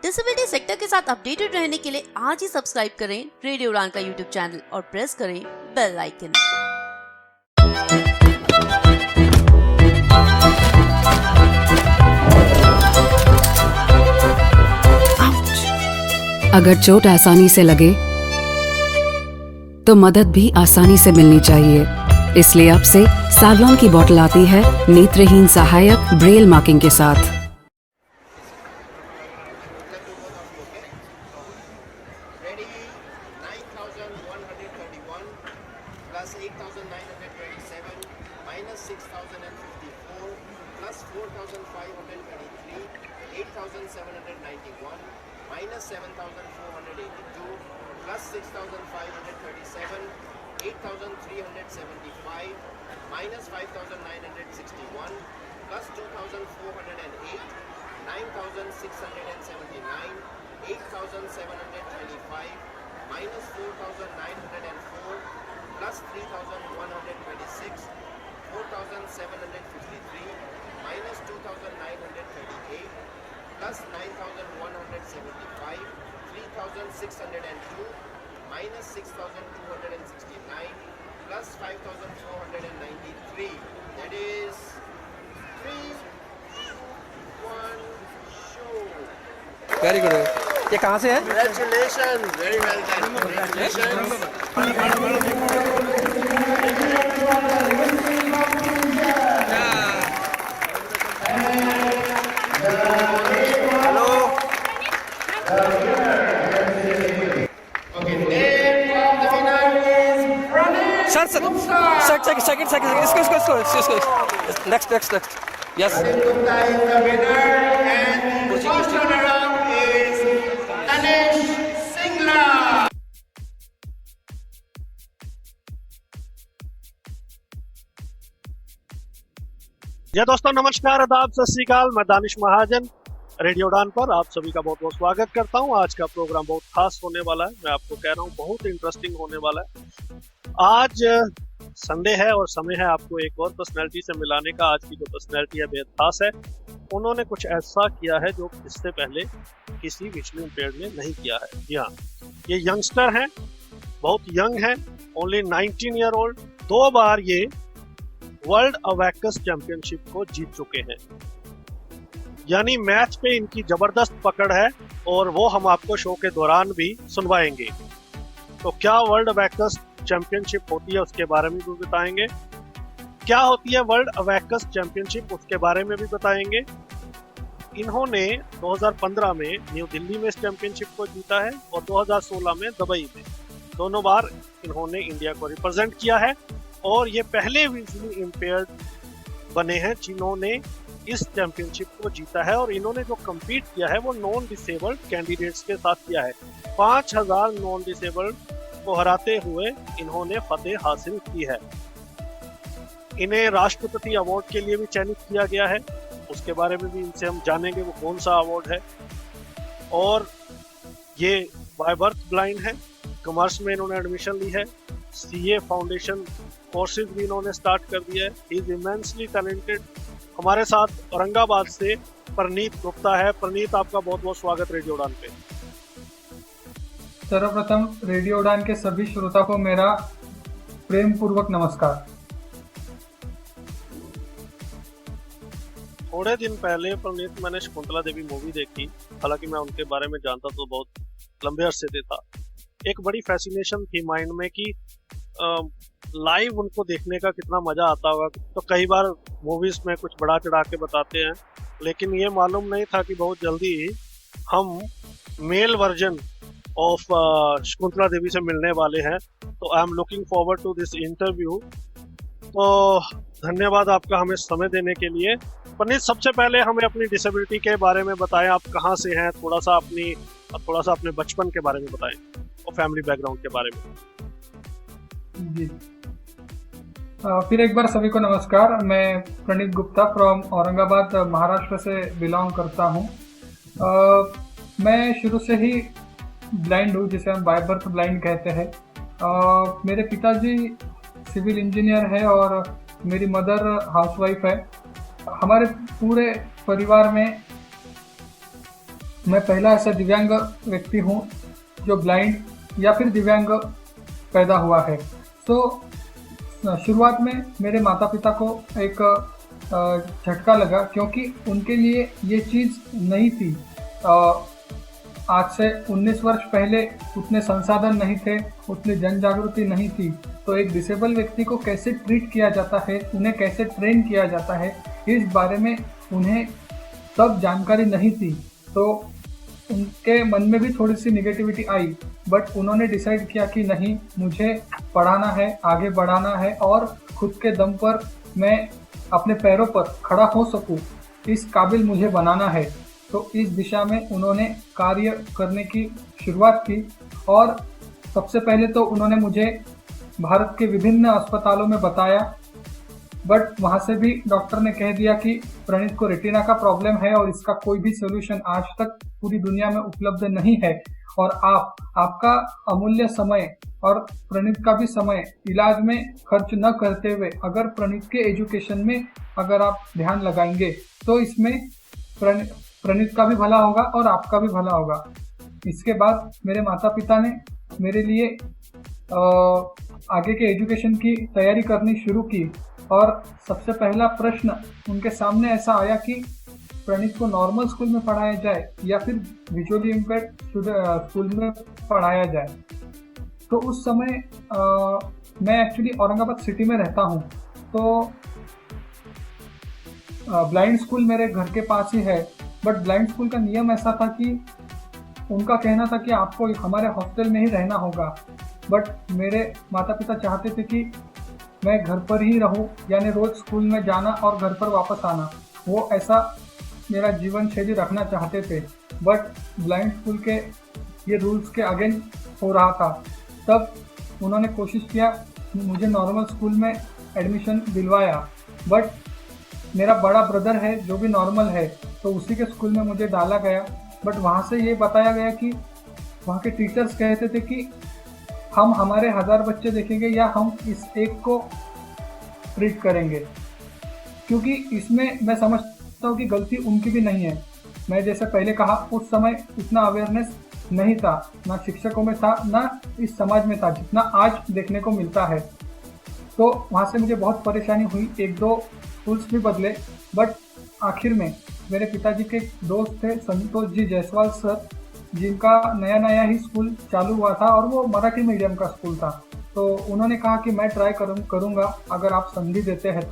Disability sector के साथ updated रहने के लिए आज ही सब्सक्राइब करें रेडियो उड़ान का यूट्यूब चैनल और प्रेस करें बेल आइकन। अगर चोट आसानी से लगे तो मदद भी आसानी से मिलनी चाहिए। इसलिए अब से सैवलॉन की बोतल आती है नेत्रहीन सहायक ब्रेल मार्किंग के साथ। Very good. ये कहाँ से है? Congratulations, very well done. Congratulations. Hello. Okay, name of the winner is Pranit. Second. इसको. Next. Yes. Pranit Gupta is the winner and the first runner-up is Tanesh Singla. जी दोस्तों, नमस्कार, आदाब, सत श्री अकाल। मैं दानिश महाजन रेडियो उड़ान पर आप सभी का बहुत बहुत स्वागत करता हूं। आज का प्रोग्राम बहुत खास होने वाला है। मैं आपको कह रहा हूं बहुत इंटरेस्टिंग होने वाला है। आज संडे है और समय है आपको एक और पर्सनैलिटी से मिलाने का। आज की जो पर्सनैलिटी है बेहद खास है। उन्होंने कुछ ऐसा किया है जो इससे पहले किसी विजुअली इम्पेयर्ड ने नहीं किया है। जी हाँ, ये यंगस्टर हैं, बहुत यंग हैं, ओनली 19 ईयर ओल्ड। 2 बार ये वर्ल्ड अबैकस चैंपियनशिप को जीत चुके हैं, यानी मैच पे इनकी जबरदस्त पकड़ है और वो हम आपको शो के दौरान भी सुनवाएंगे। तो क्या वर्ल्ड अबैकस चैंपियनशिप होती है उसके बारे में भी बताएंगे, क्या होती है वर्ल्ड अबैकस चैंपियनशिप उसके बारे में भी बताएंगे। इन्होंने 2015 में न्यू दिल्ली में इस चैंपियनशिप को जीता है और 2016 में दुबई में। दोनों बार इन्होंने इंडिया को रिप्रेजेंट किया है और ये पहले विजुअली इम्पेयर्ड बने हैं जिन्होंने इस चैंपियनशिप को जीता है। और इन्होंने जो कम्पीट किया है वो नॉन डिसेबल्ड कैंडिडेट्स के साथ किया है। 5000 नॉन डिसेबल्ड को हराते हुए इन्होंने फतेह हासिल की है। इन्हें राष्ट्रपति अवार्ड के लिए भी चयनित किया गया है, उसके बारे में भी इनसे हम जानेंगे वो कौन सा अवार्ड है। और ये बाय बर्थ ब्लाइंड है, कॉमर्स में इन्होंने एडमिशन ली है, सीए फाउंडेशन कोर्सेज भी इन्होंने स्टार्ट कर दिया है। He is immensely talented. हमारे साथ औरंगाबाद से प्रनीत गुप्ता है। प्रनीत, आपका बहुत बहुत स्वागत रेडियो उड़ान पे। सर्वप्रथम रेडियो उड़ान के सभी श्रोता को मेरा प्रेम पूर्वक नमस्कार। थोड़े दिन पहले प्रनीत मैंने शकुंतला देवी मूवी देखी। हालांकि मैं उनके बारे में जानता तो बहुत लंबे अरसे से था। एक बड़ी फैसिनेशन थी माइंड में कि लाइव उनको देखने का कितना मजा आता होगा। तो कई बार मूवीज में कुछ बढ़ा चढ़ा के बताते हैं, लेकिन ये मालूम नहीं था कि बहुत जल्दी हम male version of Shakuntala Devi से मिलने वाले हैं। तो I am looking forward to this interview. तो धन्यवाद आपका हमें समय देने के लिए। पनीत, सबसे पहले हमें अपनी डिसेबिलिटी के बारे में बताएं, आप कहाँ से हैं, थोड़ा सा अपने बचपन के बारे में बताएं और फैमिली बैकग्राउंड के बारे में। जी, फिर एक बार सभी को नमस्कार। मैं प्रणीत गुप्ता फ्रॉम औरंगाबाद महाराष्ट्र से बिलोंग करता हूँ। मैं शुरू से ही ब्लाइंड हूँ, जिसे हम बाय बर्थ ब्लाइंड कहते हैं। मेरे पिताजी सिविल इंजीनियर है और मेरी मदर हाउसवाइफ है। हमारे पूरे परिवार में मैं पहला ऐसा दिव्यांग व्यक्ति हूँ जो ब्लाइंड या फिर दिव्यांग पैदा हुआ है। तो शुरुआत में मेरे माता पिता को एक झटका लगा, क्योंकि उनके लिए ये चीज़ नहीं थी। आज से 19 वर्ष पहले उतने संसाधन नहीं थे, उतनी जन जागृति नहीं थी। तो एक डिसेबल व्यक्ति को कैसे ट्रीट किया जाता है, उन्हें कैसे ट्रेन किया जाता है, इस बारे में उन्हें तब जानकारी नहीं थी। तो उनके मन में भी थोड़ी सी निगेटिविटी आई, बट उन्होंने डिसाइड किया कि नहीं, मुझे पढ़ाना है, आगे बढ़ाना है और खुद के दम पर मैं अपने पैरों पर खड़ा हो सकूं, इस काबिल मुझे बनाना है। तो इस दिशा में उन्होंने कार्य करने की शुरुआत की। और सबसे पहले तो उन्होंने मुझे भारत के विभिन्न अस्पतालों में बताया, बट वहाँ से भी डॉक्टर ने कह दिया कि प्रणीत को रेटिना का प्रॉब्लम है और इसका कोई भी सोल्यूशन आज तक पूरी दुनिया में उपलब्ध नहीं है। और आपका अमूल्य समय और प्रणीत का भी समय इलाज में खर्च न करते हुए अगर प्रणीत के एजुकेशन में अगर आप ध्यान लगाएंगे तो इसमें प्रणीत का भी भला होगा और आपका भी भला होगा। इसके बाद मेरे माता पिता ने मेरे लिए आगे के एजुकेशन की तैयारी करनी शुरू की। और सबसे पहला प्रश्न उनके सामने ऐसा आया कि प्रणीत को नॉर्मल स्कूल में पढ़ाया जाए या फिर विजुअली इम्पेयर्ड स्कूल में पढ़ाया जाए। तो उस समय मैं एक्चुअली औरंगाबाद सिटी में रहता हूँ, तो ब्लाइंड स्कूल मेरे घर के पास ही है। बट ब्लाइंड स्कूल का नियम ऐसा था कि उनका कहना था कि आपको हमारे हॉस्टल में ही रहना होगा। बट मेरे माता पिता चाहते थे कि मैं घर पर ही रहूं, यानी रोज़ स्कूल में जाना और घर पर वापस आना, वो ऐसा मेरा जीवन शैली रखना चाहते थे। बट ब्लाइंड स्कूल के ये रूल्स के अगेंस्ट हो रहा था। तब उन्होंने कोशिश किया, मुझे नॉर्मल स्कूल में एडमिशन दिलवाया। बट मेरा बड़ा ब्रदर है जो भी नॉर्मल है, तो उसी के स्कूल में मुझे डाला गया। बट वहाँ से ये बताया गया कि वहाँ के टीचर्स कहते थे कि हम हमारे 1000 बच्चे देखेंगे या हम इस एक को ट्रीट करेंगे, क्योंकि इसमें मैं समझता हूँ कि गलती उनकी भी नहीं है। मैं जैसे पहले कहा, उस समय इतना अवेयरनेस नहीं था, ना शिक्षकों में था, ना इस समाज में था जितना आज देखने को मिलता है। तो वहाँ से मुझे बहुत परेशानी हुई, 1-2 स्कूल्स भी बदले। बट आखिर में मेरे पिताजी के दोस्त थे संतोष जी जायसवाल सर, जिनका नया नया ही स्कूल चालू हुआ था और वो मराठी मीडियम का स्कूल था। तो उन्होंने कहा कि मैं ट्राई करूँगा अगर आप संधि देते हैं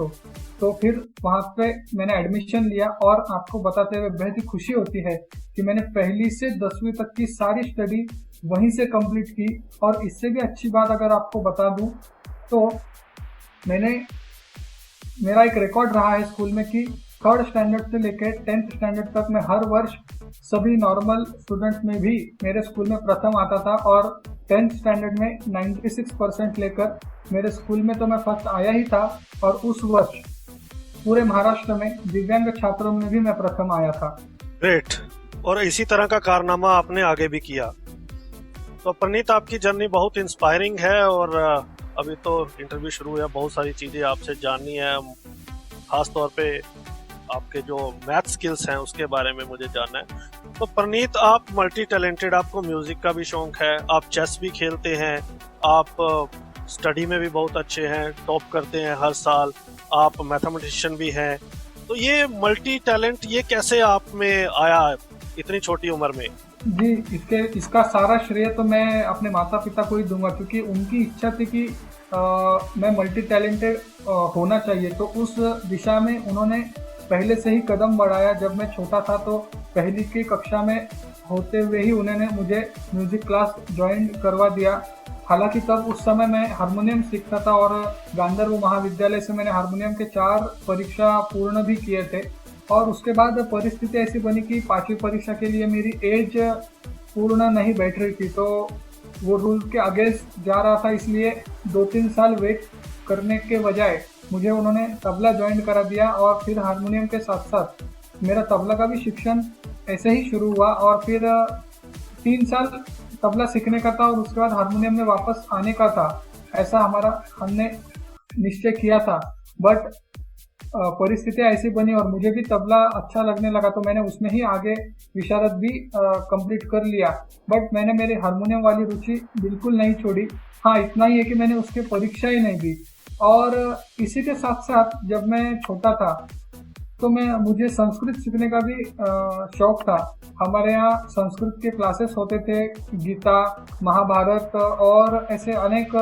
तो फिर वहाँ पे मैंने एडमिशन लिया। और आपको बताते हुए बेहद ही खुशी होती है कि मैंने पहली से 10वीं तक की सारी स्टडी वहीं से कंप्लीट की। और इससे भी अच्छी बात अगर आपको बता दूं तो मेरा एक रिकॉर्ड रहा है स्कूल में कि 3rd स्टैंडर्ड से लेकर 10th स्टैंडर्ड तक मैं हर वर्ष सभी नॉर्मल स्टूडेंट में भी मेरे स्कूल में प्रथम आता था। और 10th स्टैंडर्ड में 96% लेकर मेरे स्कूल में तो मैं फर्स्ट आया ही था। और उस वर्ष पूरे महाराष्ट्र में दिव्यांग छात्रों में भी मैं प्रथम आया था। ग्रेट। और इसी तरह का कारनामा आपने आगे भी किया। तो प्रणीत, आपकी जर्नी बहुत इंस्पायरिंग है और अभी तो इंटरव्यू शुरू हुआ, बहुत सारी चीज़ें आपसे जाननी है। खास तौर पे आपके जो मैथ स्किल्स हैं उसके बारे में मुझे जानना है। तो प्रणीत, आप मल्टी टैलेंटेड, आपको म्यूजिक का भी शौक है, आप चेस भी खेलते हैं, आप स्टडी में भी बहुत अच्छे हैं, टॉप करते हैं हर साल, आप मैथमेटिशियन भी हैं। तो ये मल्टी टैलेंट ये कैसे आप में आया इतनी छोटी उम्र में? जी, इसका सारा श्रेय तो मैं अपने माता पिता को ही दूंगा, क्योंकि उनकी इच्छा थी कि मैं मल्टी टैलेंटेड होना चाहिए। तो उस दिशा में उन्होंने पहले से ही कदम बढ़ाया। जब मैं छोटा था तो पहली की कक्षा में होते हुए ही उन्होंने मुझे म्यूजिक क्लास ज्वाइन करवा दिया। हालांकि तब उस समय मैं हारमोनियम सीखता था और गांधर्व महाविद्यालय से मैंने हारमोनियम के 4 परीक्षा पूर्ण भी किए थे। और उसके बाद परिस्थिति ऐसी बनी कि 5वीं परीक्षा के लिए मेरी एज पूर्ण नहीं बैठ रही थी, तो वो रूल के अगेंस्ट जा रहा था। इसलिए 2-3 साल वेट करने के बजाय मुझे उन्होंने तबला ज्वाइन करा दिया। और फिर हारमोनियम के साथ साथ मेरा तबला का भी शिक्षण ऐसे ही शुरू हुआ। और फिर 3 साल तबला सीखने का था और उसके बाद हारमोनियम में वापस आने का था, ऐसा हमने निश्चय किया था। बट परिस्थितियाँ ऐसी बनी और मुझे भी तबला अच्छा लगने लगा, तो मैंने उसमें ही आगे विशारद भी कंप्लीट कर लिया। बट मैंने मेरी हारमोनियम वाली रुचि बिल्कुल नहीं छोड़ी। हाँ, इतना ही है कि मैंने उसकी परीक्षा ही नहीं दी। और इसी के साथ साथ जब मैं छोटा था तो मुझे संस्कृत सीखने का भी शौक था। हमारे यहाँ संस्कृत के क्लासेस होते थे, गीता, महाभारत और ऐसे अनेक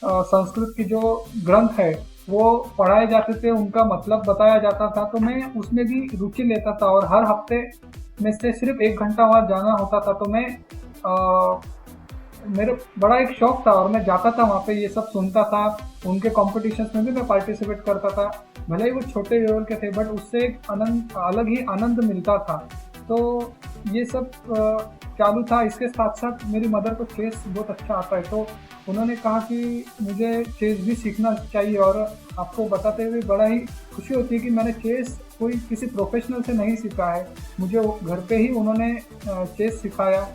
संस्कृत की जो ग्रंथ है वो पढ़ाए जाते थे, उनका मतलब बताया जाता था। तो मैं उसमें भी रुचि लेता था और हर हफ्ते में से सिर्फ 1 घंटा वहाँ जाना होता था। तो मैं मेरे बड़ा एक शौक था और मैं जाता था वहाँ पे, ये सब सुनता था। उनके कॉम्पिटिशन्स में भी मैं पार्टिसिपेट करता था, भले ही वो छोटे लेवल के थे, बट उससे एक अलग ही आनंद मिलता था। तो ये सब चालू था। इसके साथ साथ मेरी मदर को चेस बहुत अच्छा आता है, तो उन्होंने कहा कि मुझे चेस भी सीखना चाहिए। और आपको बताते हुए बड़ा ही खुशी होती है कि मैंने चेस कोई किसी प्रोफेशनल से नहीं सीखा है, मुझे घर पे ही उन्होंने चेस सिखाया।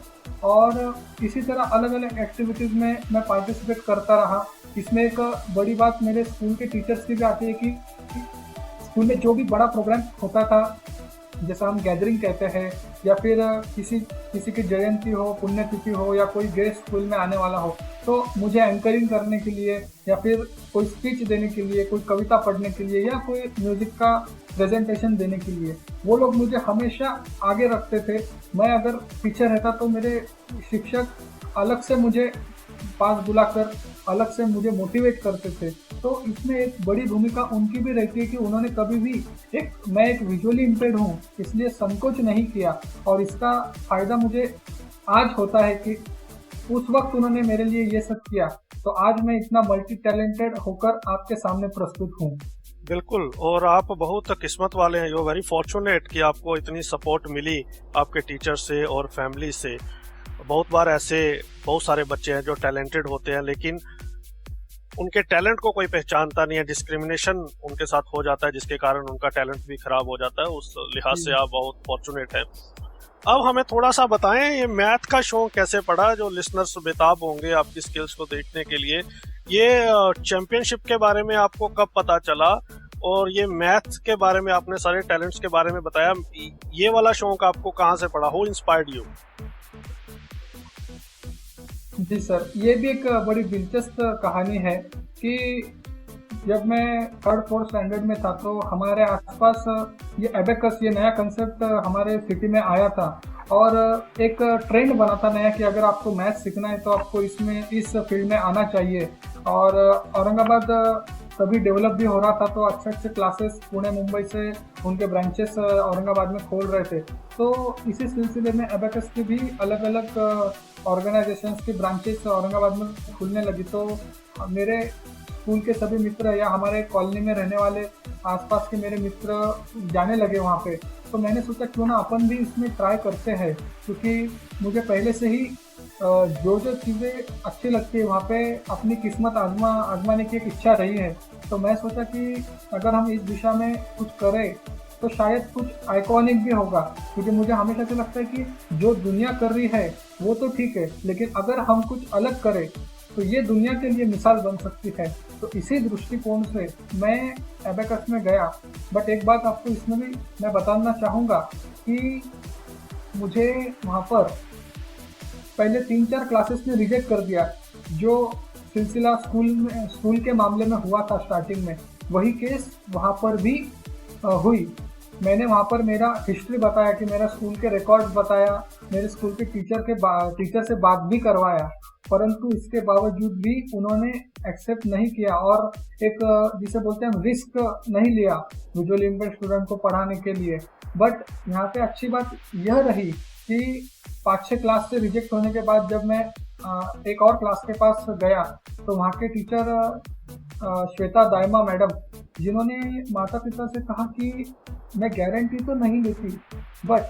और इसी तरह अलग अलग एक्टिविटीज़ में मैं पार्टिसिपेट करता रहा। इसमें एक बड़ी बात मेरे स्कूल के टीचर्स की भी आती है कि स्कूल में जो भी बड़ा प्रोग्राम होता था, जैसा हम गैदरिंग कहते हैं, या फिर किसी की जयंती हो, पुण्यतिथि हो, या कोई गेस्ट स्कूल में आने वाला हो, तो मुझे एंकरिंग करने के लिए या फिर कोई स्पीच देने के लिए, कोई कविता पढ़ने के लिए, या कोई म्यूजिक का प्रेजेंटेशन देने के लिए वो लोग मुझे हमेशा आगे रखते थे। मैं अगर पीछे रहता तो मेरे शिक्षक अलग से मुझे पास बुलाकर अलग से मुझे मोटिवेट करते थे। तो इसमें एक बड़ी भूमिका उनकी भी रहती है कि उन्होंने कभी भी मैं एक विजुअली इम्पेयर्ड हूँ, इसलिए संकोच नहीं किया। और इसका फ़ायदा मुझे आज होता है कि उस वक्त उन्होंने मेरे लिए ये सब किया, तो आज मैं इतना मल्टी टैलेंटेड होकर आपके सामने प्रस्तुत हूँ। बिल्कुल, और आप बहुत किस्मत वाले हैं, यू वेरी फॉर्चुनेट कि आपको इतनी सपोर्ट मिली आपके टीचर से और फैमिली से। बहुत बार ऐसे बहुत सारे बच्चे हैं जो टैलेंटेड होते हैं, लेकिन उनके टैलेंट को कोई पहचानता नहीं है, डिस्क्रिमिनेशन उनके साथ हो जाता है, जिसके कारण उनका टैलेंट भी खराब हो जाता है। उस लिहाज से आप बहुत फॉर्चुनेट हैं। अब हमें थोड़ा सा बताएं, ये मैथ का शौक कैसे पड़ा? जो लिसनर्स बेताब होंगे आपकी स्किल्स को देखने के लिए, ये चैंपियनशिप के बारे में आपको कब पता चला? और ये मैथ के बारे में आपने सारे टैलेंट्स के बारे में बताया, ये वाला शौक आपको कहाँ से पड़ा? Who inspired you? जी सर, ये भी एक बड़ी दिलचस्प कहानी है कि जब मैं 3rd-4th स्टैंडर्ड में था तो हमारे आसपास ये एबेकस, ये नया कंसेप्ट हमारे सिटी में आया था। और एक ट्रेंड बना था नया कि अगर आपको मैथ सीखना है तो आपको इस फील्ड में आना चाहिए। और औरंगाबाद तभी डेवलप भी हो रहा था, तो अच्छे क्लासेस पुणे मुंबई से उनके ब्रांचेस औरंगाबाद में खोल रहे थे। तो इसी सिलसिले में एबेकस की भी अलग अलग ऑर्गेनाइजेशंस की ब्रांचेस औरंगाबाद में खुलने लगी। तो मेरे स्कूल के सभी मित्र या हमारे कॉलोनी में रहने वाले आसपास के मेरे मित्र जाने लगे वहाँ पे। तो मैंने सोचा क्यों ना अपन भी इसमें ट्राई करते हैं, क्योंकि मुझे पहले से ही जो चीज़ें अच्छी लगती है वहाँ पे अपनी किस्मत आजमाने की एक इच्छा रही है। तो मैं सोचा कि अगर हम इस दिशा में कुछ करें तो शायद कुछ आइकॉनिक भी होगा, क्योंकि मुझे हमेशा से लगता है कि जो दुनिया कर रही है वो तो ठीक है, लेकिन अगर हम कुछ अलग करें तो ये दुनिया के लिए मिसाल बन सकती है। तो इसी दृष्टिकोण से मैं एबेकस में गया। बट एक बात आपको इसमें भी मैं बताना चाहूँगा कि मुझे वहाँ पर पहले 3-4 क्लासेस में रिजेक्ट कर दिया। जो सिलसिला स्कूल के मामले में हुआ था स्टार्टिंग में, वही केस वहाँ पर भी हुई। मैंने वहाँ पर मेरा हिस्ट्री बताया कि मेरा स्कूल के रिकॉर्ड्स बताया, मेरे स्कूल के टीचर से बात भी करवाया, परंतु इसके बावजूद भी उन्होंने एक्सेप्ट नहीं किया और एक जिसे बोलते हैं रिस्क नहीं लिया विजुअली इम्पेयर्ड स्टूडेंट को पढ़ाने के लिए। बट यहाँ पे अच्छी बात यह रही कि 5-6 क्लास से रिजेक्ट होने के बाद जब मैं एक और क्लास के पास गया तो वहाँ के टीचर श्वेता दायमा मैडम, जिन्होंने माता पिता से कहा कि मैं गारंटी तो नहीं देती, बट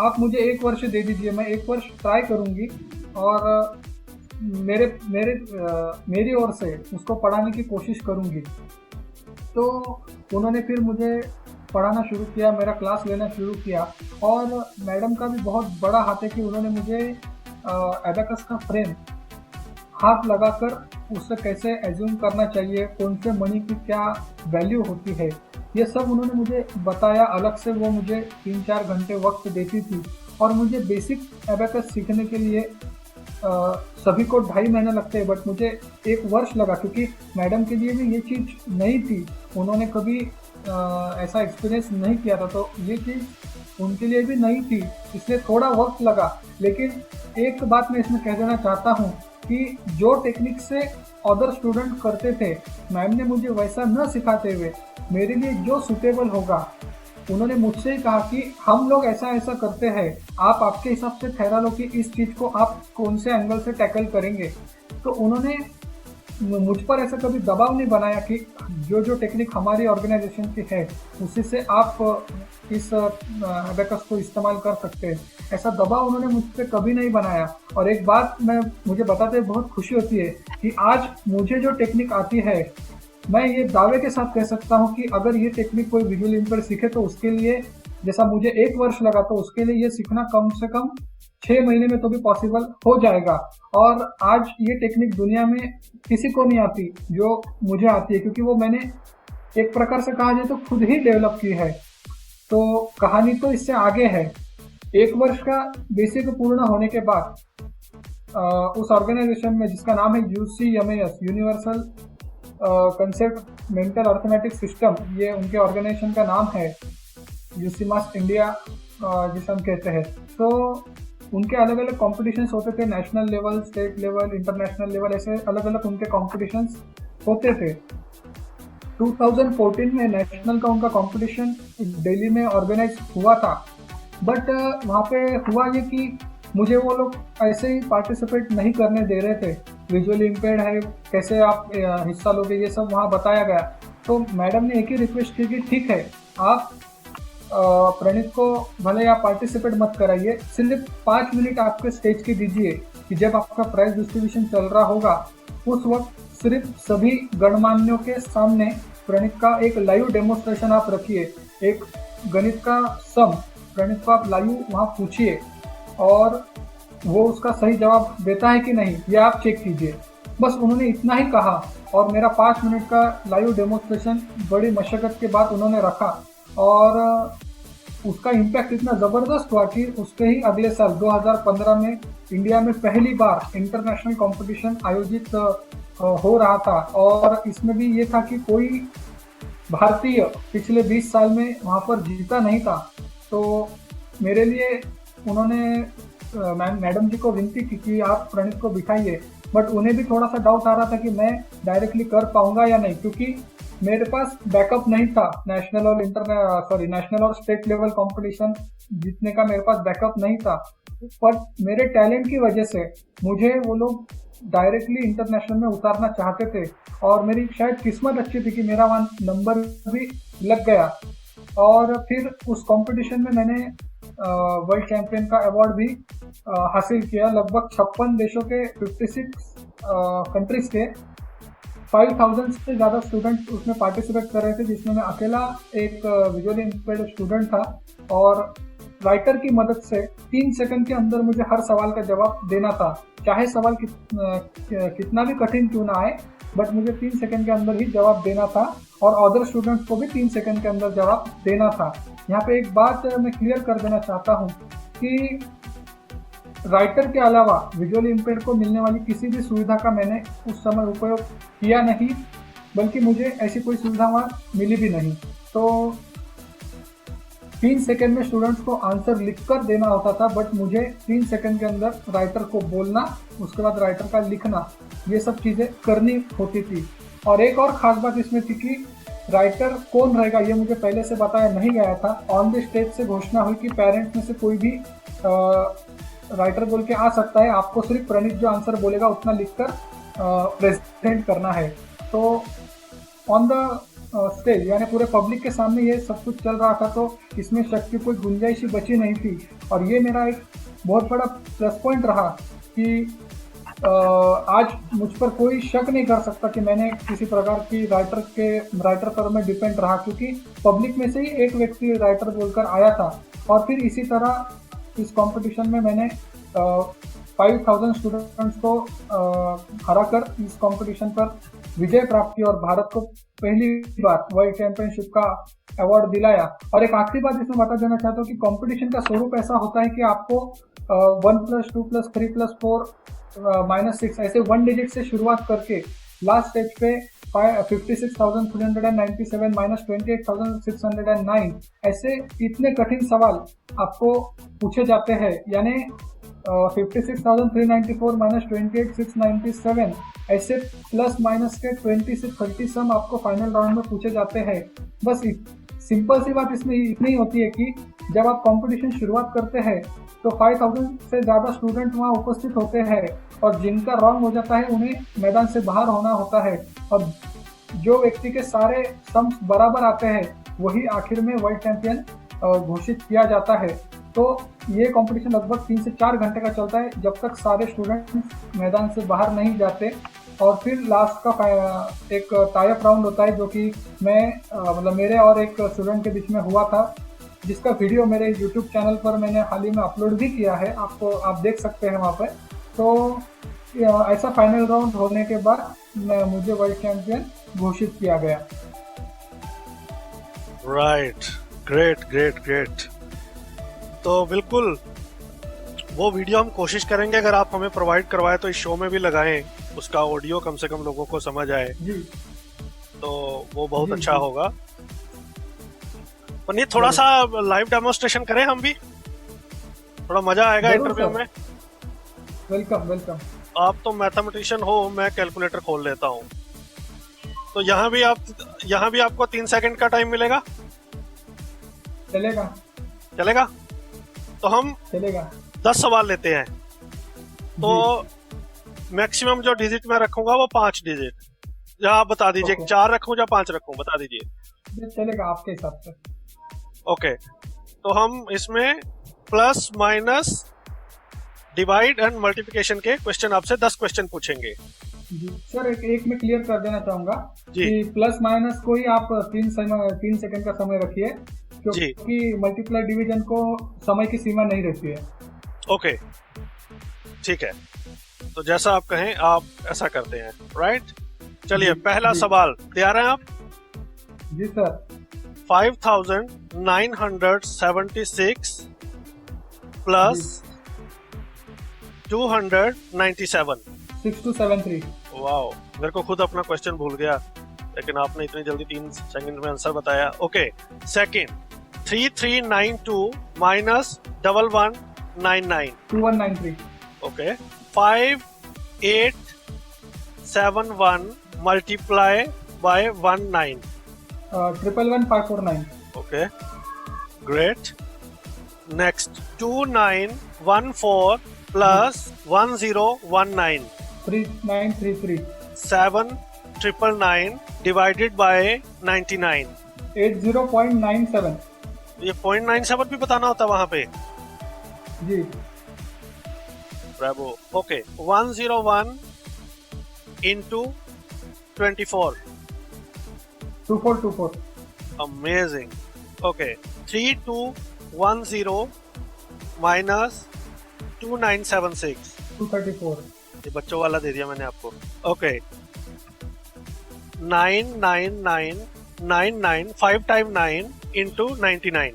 आप मुझे 1 वर्ष दे दीजिए, मैं 1 वर्ष ट्राई करूँगी और मेरी ओर से उसको पढ़ाने की कोशिश करूँगी। तो उन्होंने फिर मुझे पढ़ाना शुरू किया, मेरा क्लास लेना शुरू किया। और मैडम का भी बहुत बड़ा हाथ है कि उन्होंने मुझे एबेकस का फ्रेम हाथ लगाकर उसे कैसे एज्यूम करना चाहिए, कौन से मनी की क्या वैल्यू होती है, ये सब उन्होंने मुझे बताया। अलग से वो मुझे 3-4 घंटे वक्त देती थी और मुझे बेसिक एबेकस सीखने के लिए सभी को 2.5 महीने लगते हैं, बट मुझे 1 वर्ष लगा, क्योंकि मैडम के लिए भी ये चीज़ नई थी, उन्होंने कभी ऐसा एक्सपीरियंस नहीं किया था, तो ये चीज़ उनके लिए भी नई थी, इसलिए थोड़ा वक्त लगा। लेकिन एक बात मैं इसमें कह देना चाहता हूँ कि जो टेक्निक से अदर स्टूडेंट करते थे, मैम ने मुझे वैसा न सिखाते हुए मेरे लिए जो सूटेबल होगा, उन्होंने मुझसे ही कहा कि हम लोग ऐसा ऐसा करते हैं, आप आपके हिसाब से ठहरा लो कि इस चीज़ को आप कौन से एंगल से टैकल करेंगे। तो उन्होंने मुझ पर ऐसा कभी दबाव नहीं बनाया कि जो जो टेक्निक हमारी ऑर्गेनाइजेशन की है उसी से आप इस एबेकस को इस्तेमाल कर सकते हैं, ऐसा दबाव उन्होंने मुझ पर कभी नहीं बनाया। और एक बात मुझे बताते हुए बहुत खुशी होती है कि आज मुझे जो टेक्निक आती है, मैं ये दावे के साथ कह सकता हूँ कि अगर ये टेक्निक कोई विजुअल इम्पेयर्ड सीखे तो उसके लिए, जैसा मुझे 1 वर्ष लगा, तो उसके लिए ये सीखना कम से कम 6 महीने में तो भी पॉसिबल हो जाएगा। और आज ये टेक्निक दुनिया में किसी को नहीं आती जो मुझे आती है, क्योंकि वो मैंने एक प्रकार से कहा जाए तो खुद ही डेवलप की है। तो कहानी तो इससे आगे है। 1 वर्ष का बेसिक पूर्ण होने के बाद उस ऑर्गेनाइजेशन में, जिसका नाम है UCMAS, universal concept mental arithmetic system, ये उनके ऑर्गेनाइजेशन का नाम है, यूसीमास इंडिया जिसे हम कहते हैं। तो उनके अलग अलग कॉम्पिटिशन्स होते थे, national level, state level, international level, ऐसे अलग अलग उनके कॉम्पिटिशन्स होते थे। 2014 में नेशनल का उनका कंपटीशन दिल्ली में ऑर्गेनाइज हुआ था, बट वहाँ पे हुआ ये कि मुझे वो लोग ऐसे ही पार्टिसिपेट नहीं करने दे रहे थे। विजुअली इम्पेयर्ड है, कैसे आप हिस्सा लोगे, ये सब वहाँ बताया गया। तो मैडम ने एक ही रिक्वेस्ट की कि ठीक है, आप प्रणीत को भले आप पार्टिसिपेट मत कराइए, सिर्फ 5 मिनट आपके स्टेज के दीजिए कि जब आपका प्राइज डिस्ट्रीब्यूशन चल रहा होगा उस वक्त सिर्फ सभी गणमान्यों के सामने प्रणीत का एक लाइव डेमोन्स्ट्रेशन आप रखिए, एक गणित का सम प्रणीत को आप लाइव वहाँ पूछिए और वो उसका सही जवाब देता है कि नहीं ये आप चेक कीजिए। बस उन्होंने इतना ही कहा और मेरा 5 मिनट का लाइव डेमोन्स्ट्रेशन बड़ी मशक्क़त के बाद उन्होंने रखा और उसका इम्पैक्ट इतना ज़बरदस्त हुआ कि उसके ही अगले साल 2015 में इंडिया में पहली बार इंटरनेशनल कंपटीशन आयोजित हो रहा था। और इसमें भी ये था कि कोई भारतीय पिछले 20 साल में वहाँ पर जीता नहीं था। तो मेरे लिए उन्होंने मैडम जी को विनती की कि आप प्रणीत को बिठाइए, बट उन्हें भी थोड़ा सा डाउट आ रहा था कि मैं डायरेक्टली कर पाऊंगा या नहीं, क्योंकि मेरे पास बैकअप नहीं था। नेशनल और स्टेट लेवल कंपटीशन जीतने का मेरे पास बैकअप नहीं था, पर मेरे टैलेंट की वजह से मुझे वो लोग डायरेक्टली इंटरनेशनल में उतारना चाहते थे और मेरी शायद किस्मत अच्छी थी कि मेरा वहाँ नंबर भी लग गया। और फिर उस कंपटीशन में मैंने वर्ल्ड चैंपियन का अवार्ड भी हासिल किया। लगभग 56 देशों के 56 कंट्रीज के 5000 से ज़्यादा स्टूडेंट उसमें पार्टिसिपेट कर रहे थे, जिसमें मैं अकेला एक विजुअली इम्पेयर्ड स्टूडेंट था। और राइटर की मदद से 3 सेकंड के अंदर मुझे हर सवाल का जवाब देना था, चाहे सवाल कितना भी कठिन क्यों ना आए, बट मुझे 3 सेकंड के अंदर ही जवाब देना था और अदर स्टूडेंट्स को भी 3 सेकंड के अंदर जवाब देना था। यहाँ पे एक बात मैं क्लियर कर देना चाहता हूँ कि राइटर के अलावा विजुअली इम्पेयर्ड को मिलने वाली किसी भी सुविधा का मैंने उस समय उपयोग किया नहीं, बल्कि मुझे ऐसी कोई सुविधा वहाँ मिली भी नहीं। तो 3 सेकंड में स्टूडेंट्स को आंसर लिखकर देना होता था, बट मुझे 3 सेकंड के अंदर राइटर को बोलना, उसके बाद राइटर का लिखना, ये सब चीज़ें करनी होती थी। और एक और ख़ास बात इसमें थी कि राइटर कौन रहेगा ये मुझे पहले से बताया नहीं गया था। ऑन द स्टेज से घोषणा हुई कि पेरेंट्स में से कोई भी राइटर बोल के आ सकता है, आपको सिर्फ प्रणीत जो आंसर बोलेगा उतना लिखकर प्रेजेंट करना है। तो ऑन द स्टेज यानी पूरे पब्लिक के सामने ये सब कुछ चल रहा था, तो इसमें शक की कोई गुंजाइश ही बची नहीं थी। और ये मेरा एक बहुत बड़ा प्लस पॉइंट रहा कि आज मुझ पर कोई शक नहीं कर सकता कि मैंने किसी प्रकार की राइटर पर मैं डिपेंड रहा, क्योंकि पब्लिक में से ही एक व्यक्ति राइटर बोलकर आया था। और फिर इसी तरह इस कंपटीशन में मैंने 5000 स्टूडेंट्स को हराकर इस कंपटीशन पर विजय प्राप्त की और भारत को पहली बार वर्ल्ड चैंपियनशिप का अवार्ड दिलाया। और एक आखिरी बात इसमें बता देना चाहता हूँ कि कंपटीशन का स्वरूप ऐसा होता है कि आपको 1+2+3+4 -6 ऐसे 1 डिजिट से शुरुआत करके लास्ट स्टेज पे 56,397 -28,609 ऐसे इतने कठिन सवाल आपको पूछे जाते हैं। यानी 56,394 -28,697 ऐसे प्लस माइनस के 20 से 30 सम आपको फाइनल राउंड में पूछे जाते हैं। बस सिंपल सी बात इसमें इतनी होती है कि जब आप कंपटीशन शुरुआत करते हैं तो 5000 से ज़्यादा स्टूडेंट वहाँ उपस्थित होते हैं और जिनका रॉन्ग हो जाता है उन्हें मैदान से बाहर होना होता है और जो व्यक्ति के सारे सम्स बराबर आते हैं वही आखिर में वर्ल्ड चैंपियन घोषित किया जाता है। तो ये कंपटीशन लगभग 3 से 4 घंटे का चलता है जब तक सारे स्टूडेंट्स मैदान से बाहर नहीं जाते। और फिर लास्ट का एक टाई अप राउंड होता है जो कि मतलब मेरे और एक स्टूडेंट के बीच में हुआ था, जिसका वीडियो मेरे यूट्यूब चैनल पर मैंने हाल ही में अपलोड भी किया है, आप देख सकते हैं वहाँ पर। तो ऐसा फाइनल राउंड होने के बाद मुझे वर्ल्ड चैंपियन घोषित किया गया। Right, great. तो बिल्कुल वो वीडियो हम कोशिश करेंगे अगर आप हमें प्रोवाइड करवाए तो इस शो में भी लगाएं, उसका ऑडियो कम से कम लोगों को समझ आए जी। तो वो बहुत अच्छा होगा। पर ये थोड़ा सा लाइव डेमोन्स्ट्रेशन करें हम भी, थोड़ा मजा आएगा इंटरव्यू में। वेलकम। आप तो मैथमेटिशियन हो, मैं कैलकुलेटर खोल लेता हूँ। तो यहाँ भी आपको 3 सेकंड का टाइम मिलेगा। चलेगा? तो हम 10 सवाल लेते हैं। तो मैक्सिमम जो डिजिट मैं रखूंगा वो 5 डिजिट। या आप बता दीजिए 4 रखूं या 5 रखूं, बता दीजिए। चलेगा आपके हिसाब से। ओके, तो हम इसमें plus minus divide and multiplication के क्वेश्चन आपसे 10 क्वेश्चन पूछेंगे। जी सर, एक में क्लियर कर देना चाहूंगा कि प्लस माइनस को ही आप 3 सेकंड का समय रखिए, क्योंकि मल्टीप्लाई डिवीजन को समय की सीमा नहीं रहती है। ओके, ठीक है, तो जैसा आप कहें आप ऐसा करते हैं। राइट, चलिए पहला सवाल तैयार हैं आप? जी सर। 5976 प्लस 297 6273। वाओ, मेरे को खुद अपना क्वेश्चन भूल गया, लेकिन आपने इतनी जल्दी 3 सेकंड में आंसर बताया। Okay, second 3392 minus 1199 2193। Okay, 5871 multiply by 19 111549। Okay, great. Next 2914 plus 1019 3933। 7999 divided by 99 80.97। ये 0.97 भी बताना होता है वहां पे। जी, bravo. Okay, 101 into 24 2424। Amazing. Okay, 3210 minus 2976 234। ये बच्चों वाला दे दिया मैंने आपको। Okay, 99999 5 time 9 into 99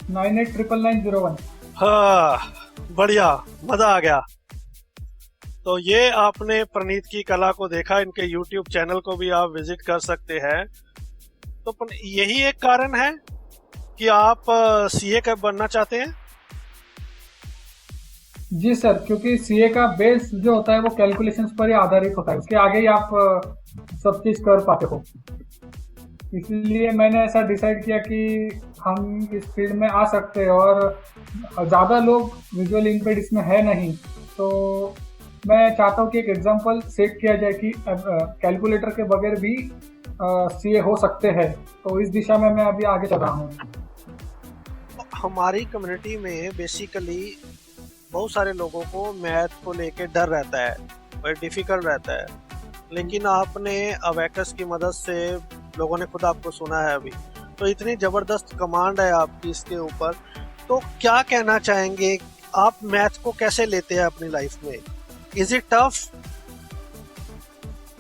989901। हाँ, बढ़िया, मजा आ गया। तो ये आपने प्रणीत की कला को देखा, इनके YouTube चैनल को भी आप विजिट कर सकते हैं। तो यही एक कारण है कि आप सीए कब बनना चाहते हैं? जी सर, क्योंकि सीए का बेस जो होता है वो कैलकुलेशंस पर ही आधारित होता है, उसके आगे ही आप सब चीज कर पाते हो। इसलिए मैंने ऐसा डिसाइड किया कि हम इस फील्ड में आ सकते हैं और ज़्यादा लोग विजुअल इम्पेयर्ड इसमें है नहीं, तो मैं चाहता हूँ कि एक एग्जांपल सेट किया जाए कि कैलकुलेटर के बगैर भी सीए हो सकते हैं। तो इस दिशा में मैं अभी आगे चल रहा हूँ। हमारी कम्युनिटी में बेसिकली बहुत सारे लोगों को मैथ को लेके डर रहता है, बड़ा डिफिकल्ट रहता है, लेकिन आपने अबैकस की मदद से, लोगों ने खुद आपको सुना है अभी, तो इतनी जबरदस्त कमांड है आपकी इसके ऊपर। तो क्या कहना चाहेंगे आप मैथ को कैसे लेते हैं अपनी लाइफ में? Is it tough?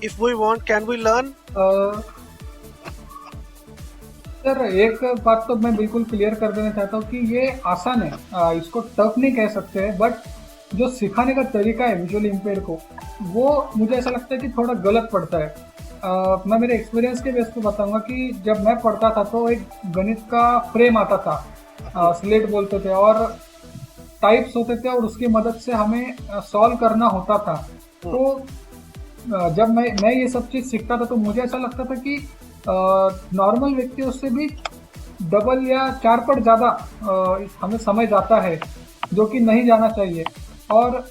If we want can we learn? Sir एक बात तो मैं बिल्कुल क्लियर कर देना चाहता हूँ कि ये आसान है, इसको टफ नहीं कह सकते हैं, बट जो सिखाने का तरीका है विजुअली इम्पेयर को, वो मुझे ऐसा लगता है कि थोड़ा गलत पड़ता है। मैं मेरे एक्सपीरियंस के बेस पे बताऊंगा कि जब मैं पढ़ता था तो एक गणित का फ्रेम आता था, स्लेट बोलते थे, और टाइप्स होते थे और उसकी मदद से हमें सॉल्व करना होता था। तो जब मैं ये सब चीज़ सीखता था तो मुझे ऐसा लगता था कि नॉर्मल व्यक्ति उससे भी डबल या 4 पट ज़्यादा हमें समझ आता है, जो कि नहीं जाना चाहिए। और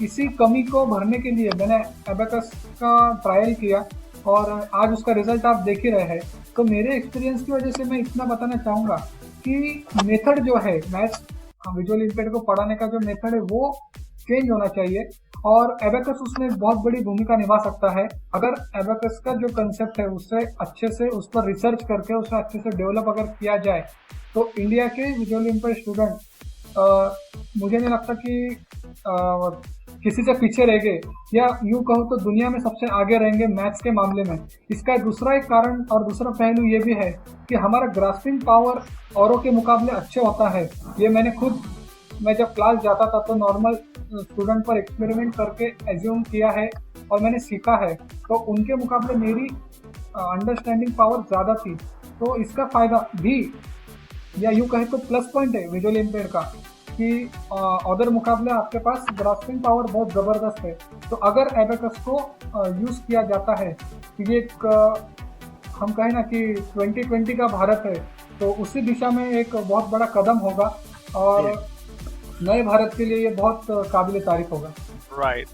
इसी कमी को भरने के लिए मैंने एबेकस का ट्रायल किया और आज उसका रिजल्ट आप देख ही रहे हैं। तो मेरे एक्सपीरियंस की वजह से मैं इतना बताना चाहूँगा कि मेथड जो है मैथ्स विजुअल इम्पेयर्ड को पढ़ाने का, जो मेथड है वो चेंज होना चाहिए, और एबेकस उसमें बहुत बड़ी भूमिका निभा सकता है। अगर एबेकस का जो कंसेप्ट है उससे अच्छे से उस पर रिसर्च करके उसे अच्छे से डेवलप अगर किया जाए तो इंडिया के विजुअल इम्पेयर्ड स्टूडेंट मुझे नहीं लगता कि किसी से पीछे रह गए, या यूँ कहूँ तो दुनिया में सबसे आगे रहेंगे मैथ्स के मामले में। इसका दूसरा एक कारण और दूसरा पहलू ये भी है कि हमारा ग्रास्पिंग पावर औरों के मुकाबले अच्छे होता है। ये मैंने खुद, मैं जब क्लास जाता था तो नॉर्मल स्टूडेंट पर एक्सपेरिमेंट करके एज्यूम किया है और मैंने सीखा है, तो उनके मुकाबले मेरी अंडरस्टैंडिंग पावर ज़्यादा थी। तो इसका फ़ायदा भी, या यूँ कहे तो प्लस पॉइंट है विजुअल इम्पेयर का, कि अदर मुकाबले आपके पास ग्रास्पिंग पावर बहुत ज़बरदस्त है। तो अगर एबेकस को यूज़ किया जाता है, ये एक हम कहें ना कि 2020 का भारत है, तो उसी दिशा में एक बहुत बड़ा कदम होगा और नए भारत के लिए ये बहुत काबिल तारीफ होगा। राइट।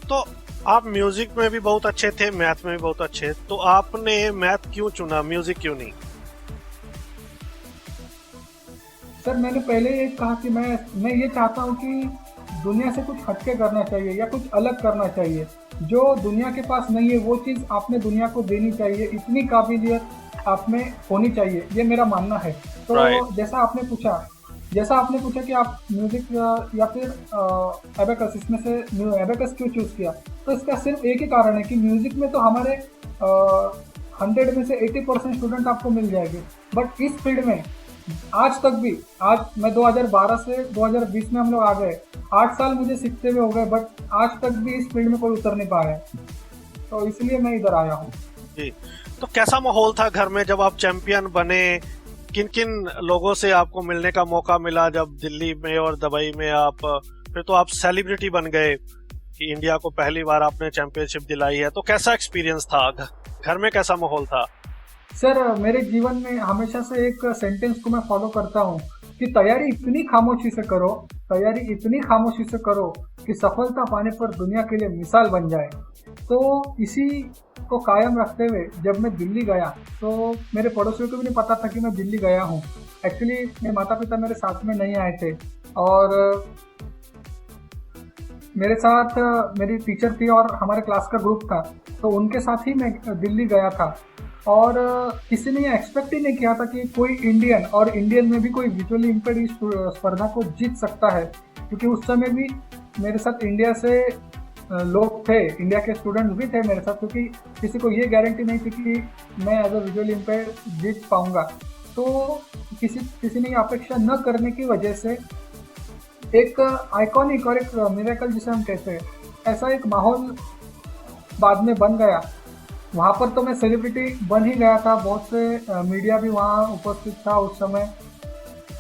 तो आप म्यूजिक में भी बहुत अच्छे थे, मैथ में भी बहुत अच्छे, तो आपने मैथ क्यों चुना, म्यूजिक क्यों नहीं? सर मैंने पहले ये कहा कि मैं ये चाहता हूँ कि दुनिया से कुछ हटके करना चाहिए या कुछ अलग करना चाहिए, जो दुनिया के पास नहीं है वो चीज़ आपने दुनिया को देनी चाहिए, इतनी काबिलियत आप में होनी चाहिए, ये मेरा मानना है। तो जैसा आपने पूछा कि आप म्यूजिक या फिर एबेकस, इसमें से एबेकस क्यों चूज़ किया, तो इसका सिर्फ एक ही कारण है कि म्यूजिक में तो हमारे 100 में से 80% स्टूडेंट आपको मिल जाएंगे, बट इस फील्ड में आज तक भी, आज मैं 2012 से 2020 में हम लोग आ गए, 8 साल मुझे सीखते हुए हो गए, बट आज तक भी इस फील्ड में कोई उतर नहीं पाया है, तो इसलिए मैं इधर आया हूँ। जी। तो कैसा माहौल था घर में जब आप चैंपियन बने? किन किन लोगों से आपको मिलने का मौका मिला जब दिल्ली में और दुबई में आप, फिर तो आप सेलिब्रिटी बन गए कि इंडिया को पहली बार आपने चैंपियनशिप दिलाई है, तो कैसा एक्सपीरियंस था? घर में कैसा माहौल था? सर मेरे जीवन में हमेशा से एक सेंटेंस को मैं फॉलो करता हूँ कि तैयारी इतनी खामोशी से करो कि सफलता पाने पर दुनिया के लिए मिसाल बन जाए। तो इसी को कायम रखते हुए जब मैं दिल्ली गया तो मेरे पड़ोसियों को भी नहीं पता था कि मैं दिल्ली गया हूँ। एक्चुअली मेरे माता पिता मेरे साथ में नहीं आए थे और मेरे साथ मेरी टीचर थी और हमारे क्लास का ग्रुप था, तो उनके साथ ही मैं दिल्ली गया था। और किसी ने ये एक्सपेक्ट ही नहीं किया था कि कोई इंडियन, और इंडियन में भी कोई विजुअली इम्पेयर्ड इस स्पर्धा को जीत सकता है, क्योंकि उस समय भी मेरे साथ इंडिया से लोग थे, इंडिया के स्टूडेंट्स भी थे मेरे साथ, क्योंकि किसी को ये गारंटी नहीं थी कि मैं एज अ विजुअली इम्पेयर्ड जीत पाऊँगा। तो किसी ने अपेक्षा न करने की वजह से एक आइकॉनिक और एक मिरेकल जिसे हम कहते हैं, ऐसा एक माहौल बाद में बन गया। वहाँ पर तो मैं सेलिब्रिटी बन ही गया था, बहुत से मीडिया भी वहाँ उपस्थित था उस समय,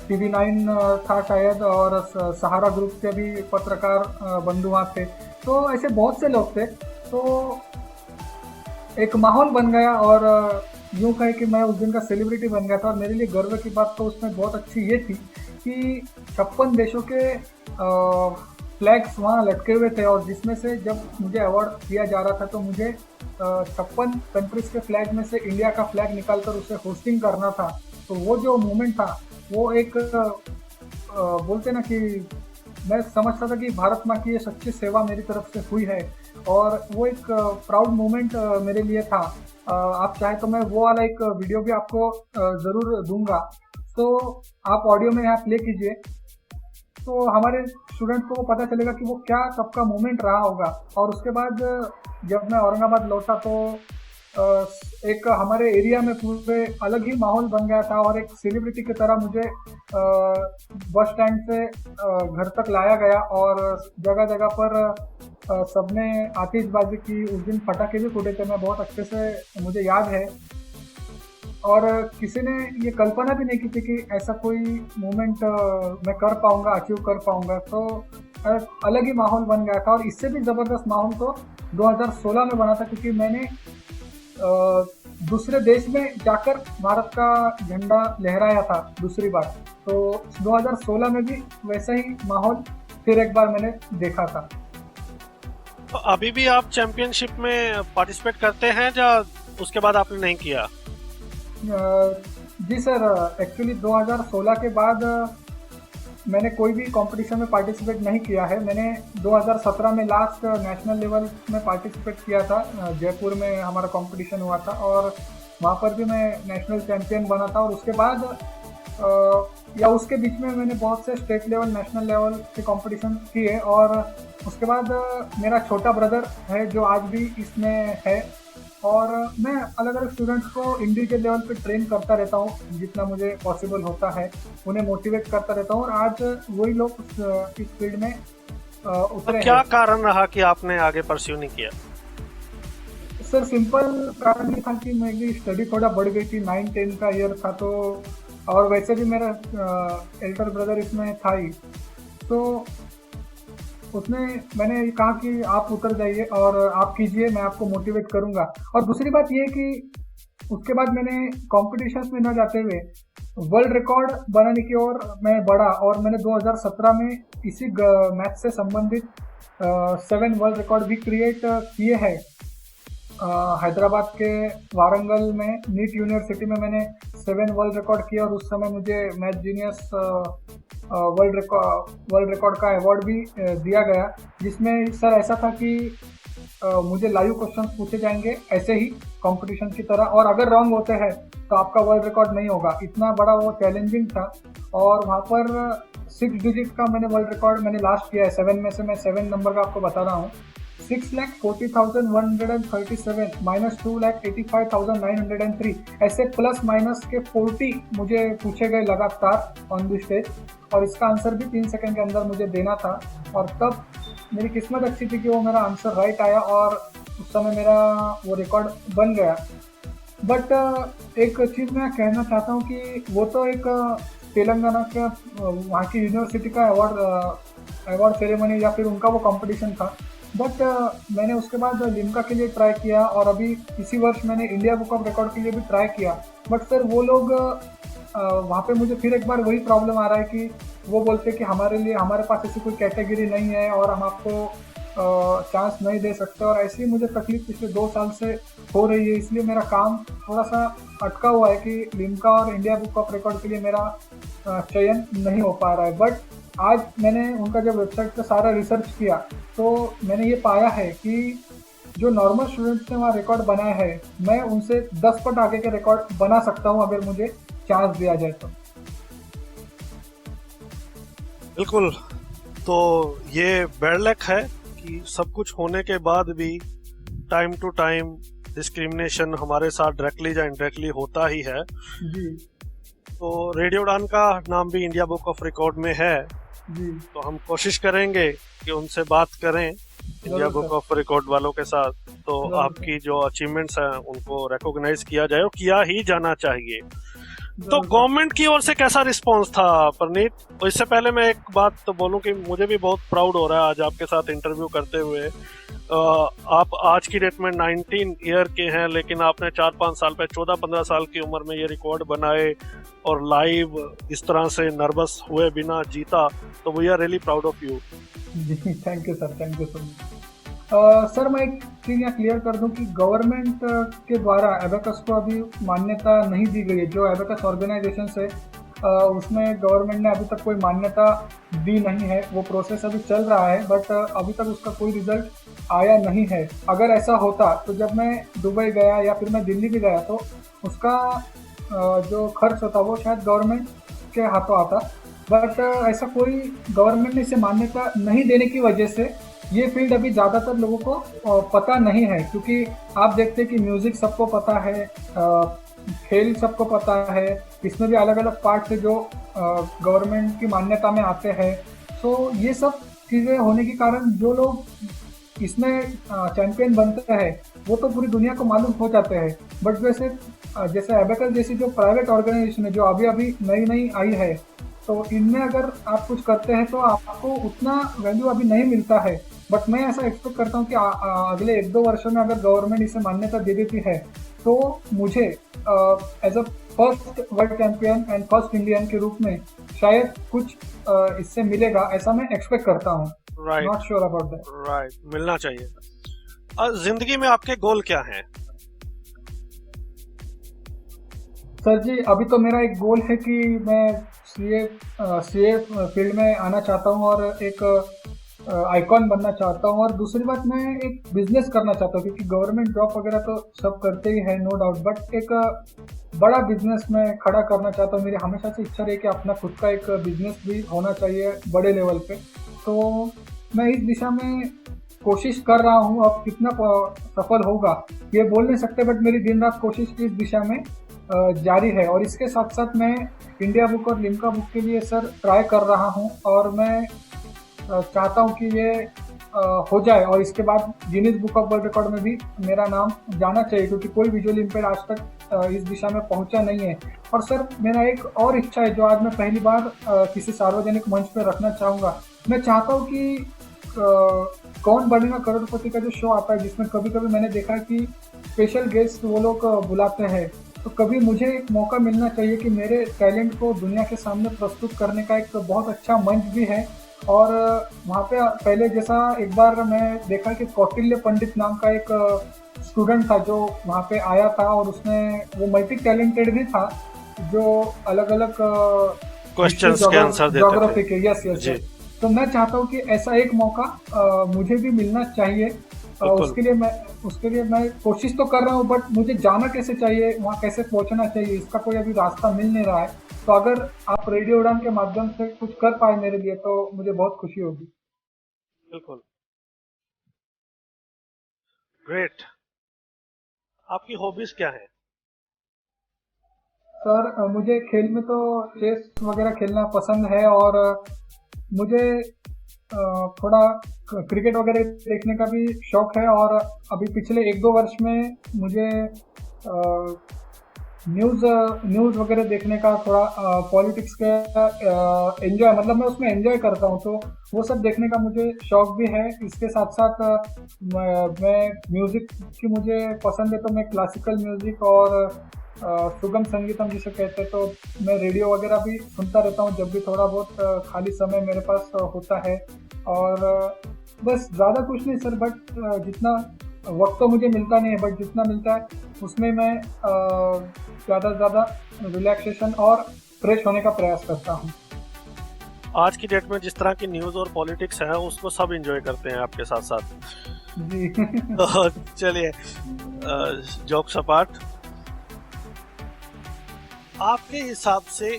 TV9 था शायद, और सहारा ग्रुप के भी पत्रकार बंधु वहाँ थे, तो ऐसे बहुत से लोग थे। तो एक माहौल बन गया और यूँ कहे कि मैं उस दिन का सेलिब्रिटी बन गया था। और मेरे लिए गर्व की बात तो उसमें बहुत अच्छी ये थी कि 56 देशों के फ्लैग्स वहाँ लटके हुए थे, और जिसमें से जब मुझे अवार्ड दिया जा रहा था तो मुझे 56 कंट्रीज़ के फ्लैग में से इंडिया का फ्लैग निकालकर उसे होस्टिंग करना था। तो वो जो मोमेंट था वो एक बोलते ना कि मैं समझता था कि भारत माँ की ये सच्ची सेवा मेरी तरफ से हुई है, और वो एक प्राउड मोमेंट मेरे लिए था। आप चाहे तो मैं वो वाला एक वीडियो भी आपको ज़रूर दूंगा, तो आप ऑडियो में यहाँ प्ले कीजिए। तो हमारे स्टूडेंट्स को वो पता चलेगा कि वो क्या तब का मोमेंट रहा होगा। और उसके बाद जब मैं औरंगाबाद लौटा तो एक हमारे एरिया में पूरे अलग ही माहौल बन गया था और एक सेलिब्रिटी की तरह मुझे बस स्टैंड से घर तक लाया गया और जगह जगह पर सबने आतिशबाजी की। उस दिन पटाखे भी फूटे थे, मैं बहुत अच्छे से मुझे याद है। और किसी ने ये कल्पना भी नहीं की थी कि ऐसा कोई मोमेंट मैं कर पाऊंगा, अचीव कर पाऊंगा। तो अलग ही माहौल बन गया था और इससे भी ज़बरदस्त माहौल तो 2016 में बना था, क्योंकि मैंने दूसरे देश में जाकर भारत का झंडा लहराया था दूसरी बार। तो 2016 में भी वैसा ही माहौल फिर एक बार मैंने देखा था। तो अभी भी आप चैंपियनशिप में पार्टिसिपेट करते हैं या उसके बाद आपने नहीं किया? जी सर, एक्चुअली 2016 के बाद मैंने कोई भी कंपटीशन में पार्टिसिपेट नहीं किया है। मैंने 2017 में लास्ट नेशनल लेवल में पार्टिसिपेट किया था, जयपुर में हमारा कंपटीशन हुआ था और वहाँ पर भी मैं नेशनल चैंपियन बना था। और उसके बाद या उसके बीच में मैंने बहुत से स्टेट लेवल, नेशनल लेवल के कंपटीशन किए। और उसके बाद मेरा छोटा ब्रदर है जो आज भी इसमें है और मैं अलग अलग स्टूडेंट्स को इंडिविजुअल लेवल पे ट्रेन करता रहता हूँ, जितना मुझे पॉसिबल होता है उन्हें मोटिवेट करता रहता हूँ। और आज वही लोग इस फील्ड में उतरे। क्या कारण रहा कि आपने आगे परस्यू नहीं किया? सर सिंपल कारण ये था कि मेरी स्टडी थोड़ा बढ़ गई थी, 9-10 का ईयर था तो, और वैसे भी मेरा एल्डर ब्रदर इसमें था ही, तो उसने मैंने कहा कि आप उतर जाइए और आप कीजिए, मैं आपको मोटिवेट करूंगा। और दूसरी बात ये कि उसके बाद मैंने कॉम्पिटिशन्स में न जाते हुए वर्ल्ड रिकॉर्ड बनाने की ओर मैं बढ़ा और मैंने 2017 में इसी मैथ से संबंधित 7 वर्ल्ड रिकॉर्ड भी क्रिएट किए हैं। हैदराबाद के वारंगल में नीट यूनिवर्सिटी में मैंने 7 वर्ल्ड रिकॉर्ड किया और उस समय मुझे मैथ जीनियस वर्ल्ड रिकॉर्ड का अवार्ड भी दिया गया, जिसमें सर ऐसा था कि मुझे लाइव क्वेश्चंस पूछे जाएंगे ऐसे ही कंपटीशन की तरह, और अगर रॉन्ग होते हैं तो आपका वर्ल्ड रिकॉर्ड नहीं होगा। इतना बड़ा वो चैलेंजिंग था और वहाँ पर 6 डिजिट का मैंने वर्ल्ड रिकॉर्ड मैंने लास्ट किया है। 7 में से मैं 7 नंबर का आपको बता रहा हूँ। 6,40,137 माइनस 2,85,903 ऐसे प्लस माइनस के 40 मुझे पूछे गए लगातार ऑन द स्टेज और इसका आंसर भी 3 सेकंड के अंदर मुझे देना था। और तब मेरी किस्मत अच्छी थी कि वो मेरा आंसर राइट आया और उस समय मेरा वो रिकॉर्ड बन गया। बट एक चीज़ मैं कहना चाहता हूँ कि वो तो एक तेलंगाना के वहाँ की यूनिवर्सिटी का अवार्ड सेरेमनी या फिर उनका वो कंपटीशन था। बट मैंने उसके बाद लिम्का के लिए ट्राई किया और अभी इसी वर्ष मैंने इंडिया बुक ऑफ रिकॉर्ड के लिए भी ट्राई किया। बट सर वो लोग वहाँ पे मुझे फिर एक बार वही प्रॉब्लम आ रहा है कि वो बोलते कि हमारे पास ऐसी कोई कैटेगरी नहीं है और हम आपको चांस नहीं दे सकते, और ऐसी मुझे तकलीफ पिछले 2 साल से हो रही है। इसलिए मेरा काम थोड़ा सा अटका हुआ है कि लिम्का और इंडिया बुक ऑफ रिकॉर्ड के लिए मेरा चयन नहीं हो पा रहा है। बट आज मैंने उनका जब वेबसाइट पर सारा रिसर्च किया तो मैंने ये पाया है कि जो नॉर्मल स्टूडेंट्स ने वहाँ रिकॉर्ड बनाया है, मैं उनसे 10 पट आगे के रिकॉर्ड बना सकता हूँ अगर मुझे चांस दिया जाए तो। बिल्कुल, तो ये बैड लक है कि सब कुछ होने के बाद भी टाइम टू टाइम डिस्क्रिमिनेशन हमारे साथ डायरेक्टली या इनडायरेक्टली होता ही है जी। तो रेडियो उड़ान का नाम भी इंडिया बुक ऑफ रिकॉर्ड में है जी। तो हम कोशिश करेंगे कि उनसे बात करें इंडिया बुक ऑफ रिकॉर्ड वालों के साथ, तो आपकी जो अचीवमेंट्स हैं उनको रिकॉग्नाइज किया जाए और किया ही जाना चाहिए। तो गवर्नमेंट की ओर से कैसा रिस्पांस था परनीत? और इससे पहले मैं एक बात तो बोलूं कि मुझे भी बहुत प्राउड हो रहा है आज आपके साथ इंटरव्यू करते हुए। आप आज की डेट में 19 ईयर के हैं, लेकिन आपने 4-5 साल पे 14-15 साल की उम्र में ये रिकॉर्ड बनाए और लाइव इस तरह से नर्वस हुए बिना जीता, तो we are really proud of you. जी thank you sir, thank you so much. Sir मैं एक चीज़ यहाँ क्लियर कर दूं कि गवर्नमेंट के द्वारा एबेकस को अभी मान्यता नहीं दी गई है। जो एबेकस ऑर्गेनाइजेशन है उसमें गवर्नमेंट ने अभी तक कोई मान्यता दी नहीं है। वो प्रोसेस अभी चल रहा है बट अभी तक उसका कोई रिजल्ट आया नहीं है। अगर ऐसा होता तो जब मैं दुबई गया या फिर मैं दिल्ली भी गया तो उसका जो खर्च होता वो शायद गवर्नमेंट के हाथों आता। बट ऐसा कोई गवर्नमेंट ने इसे मान्यता नहीं देने की वजह से ये फील्ड अभी ज़्यादातर लोगों को पता नहीं है, क्योंकि आप देखते हैं कि म्यूज़िक सबको पता है, खेल सबको पता है, इसमें भी अलग अलग पार्ट है जो गवर्नमेंट की मान्यता में आते हैं। सो ये सब चीज़ें होने के कारण जो लोग इसमें चैंपियन बनते हैं वो तो पूरी दुनिया को मालूम हो जाते हैं। बट जैसे एबेकस जैसी जो प्राइवेट ऑर्गेनाइजेशन है जो अभी अभी नई आई है, तो इनमें अगर आप कुछ करते हैं तो आपको उतना वैल्यू अभी नहीं मिलता है। बट मैं ऐसा एक्सपेक्ट करता हूँ कि अगले 1-2 वर्षों में अगर गवर्नमेंट इसे मान्यता दे देती है तो मुझे as a first world champion and first Indian के रूप में शायद कुछ इससे मिलेगा, ऐसा मैं एक्सपेक्ट करता हूँ। Right, not sure about that. Right, मिलना चाहिए। जिंदगी में आपके गोल क्या हैं? सर जी, अभी तो मेरा एक गोल है कि मैं सीए फील्ड में आना चाहता हूँ और एक आइकॉन बनना चाहता हूँ। और दूसरी बात, मैं एक बिजनेस करना चाहता हूँ, क्योंकि गवर्नमेंट जॉब वगैरह तो सब करते ही है, नो डाउट, बट एक बड़ा बिजनेस में खड़ा करना चाहता हूँ। मेरी हमेशा से इच्छा रही कि अपना खुद का एक बिजनेस भी होना चाहिए बड़े लेवल पे। तो मैं इस दिशा में कोशिश कर रहा हूँ। अब कितना सफल होगा ये बोल नहीं सकते, बट मेरी दिन रात कोशिश इस दिशा में जारी है। और इसके साथ साथ मैं इंडिया बुक और लिम्का बुक के लिए सर ट्राई कर रहा हूँ, और मैं चाहता हूँ कि ये हो जाए और इसके बाद Guinness book of world record में भी मेरा नाम जाना चाहिए, क्योंकि कोई विजुअल इम्पेयर्ड आज तक इस दिशा में पहुंचा नहीं है। और सर, मेरा एक और इच्छा है जो आज मैं पहली बार किसी सार्वजनिक मंच पर रखना चाहूँगा। मैं चाहता हूँ कि कौन बनेगा करोड़पति का जो शो आता है, जिसमें कभी कभी मैंने देखा है कि स्पेशल गेस्ट वो लोग बुलाते हैं, तो कभी मुझे एक मौका मिलना चाहिए कि मेरे टैलेंट को दुनिया के सामने प्रस्तुत करने का एक बहुत अच्छा मंच भी है। और वहाँ पे पहले जैसा एक बार मैं देखा कि कौटिल्य पंडित नाम का एक स्टूडेंट था जो वहाँ पे आया था, और उसने वो मल्टी टैलेंटेड भी था, जो अलग अलग क्वेश्चंस के आंसर देते ज्योग्राफी थे। के। यस। तो मैं चाहता हूँ कि ऐसा एक मौका मुझे भी मिलना चाहिए। उसके लिए मैं कोशिश तो कर रहा हूँ, बट मुझे जाना कैसे चाहिए, वहाँ कैसे पहुँचना चाहिए, इसका कोई अभी रास्ता मिल नहीं रहा है। तो अगर आप रेडियो उड़ान के माध्यम से कुछ कर पाए मेरे लिए तो मुझे बहुत खुशी होगी। बिल्कुल, ग्रेट। आपकी हॉबीज क्या है? सर, मुझे खेल में तो चेस वगैरह खेलना पसंद है, और मुझे थोड़ा क्रिकेट वगैरह देखने का भी शौक है। और अभी पिछले 1-2 वर्ष में मुझे न्यूज़ वगैरह देखने का थोड़ा पॉलिटिक्स का एंजॉय, मतलब मैं उसमें एंजॉय करता हूँ, तो वो सब देखने का मुझे शौक भी है। इसके साथ साथ मैं म्यूज़िक की मुझे पसंद है, तो मैं क्लासिकल म्यूज़िक और सुगम संगीतम जिसे कहते हैं, तो मैं रेडियो वगैरह भी सुनता रहता हूँ जब भी थोड़ा बहुत खाली समय मेरे पास होता है। और बस ज़्यादा कुछ नहीं सर, बट जितना वक्त तो मुझे मिलता नहीं है, बट जितना मिलता है उसमें मैं ज़्यादा से ज़्यादा रिलैक्सेशन और फ्रेश होने का प्रयास करता हूँ। आज की डेट में जिस तरह की न्यूज़ और पॉलिटिक्स है उसको सब एंजॉय करते हैं आपके साथ साथ। जी। तो चलिए, जोक्स अपार्ट, आपके हिसाब से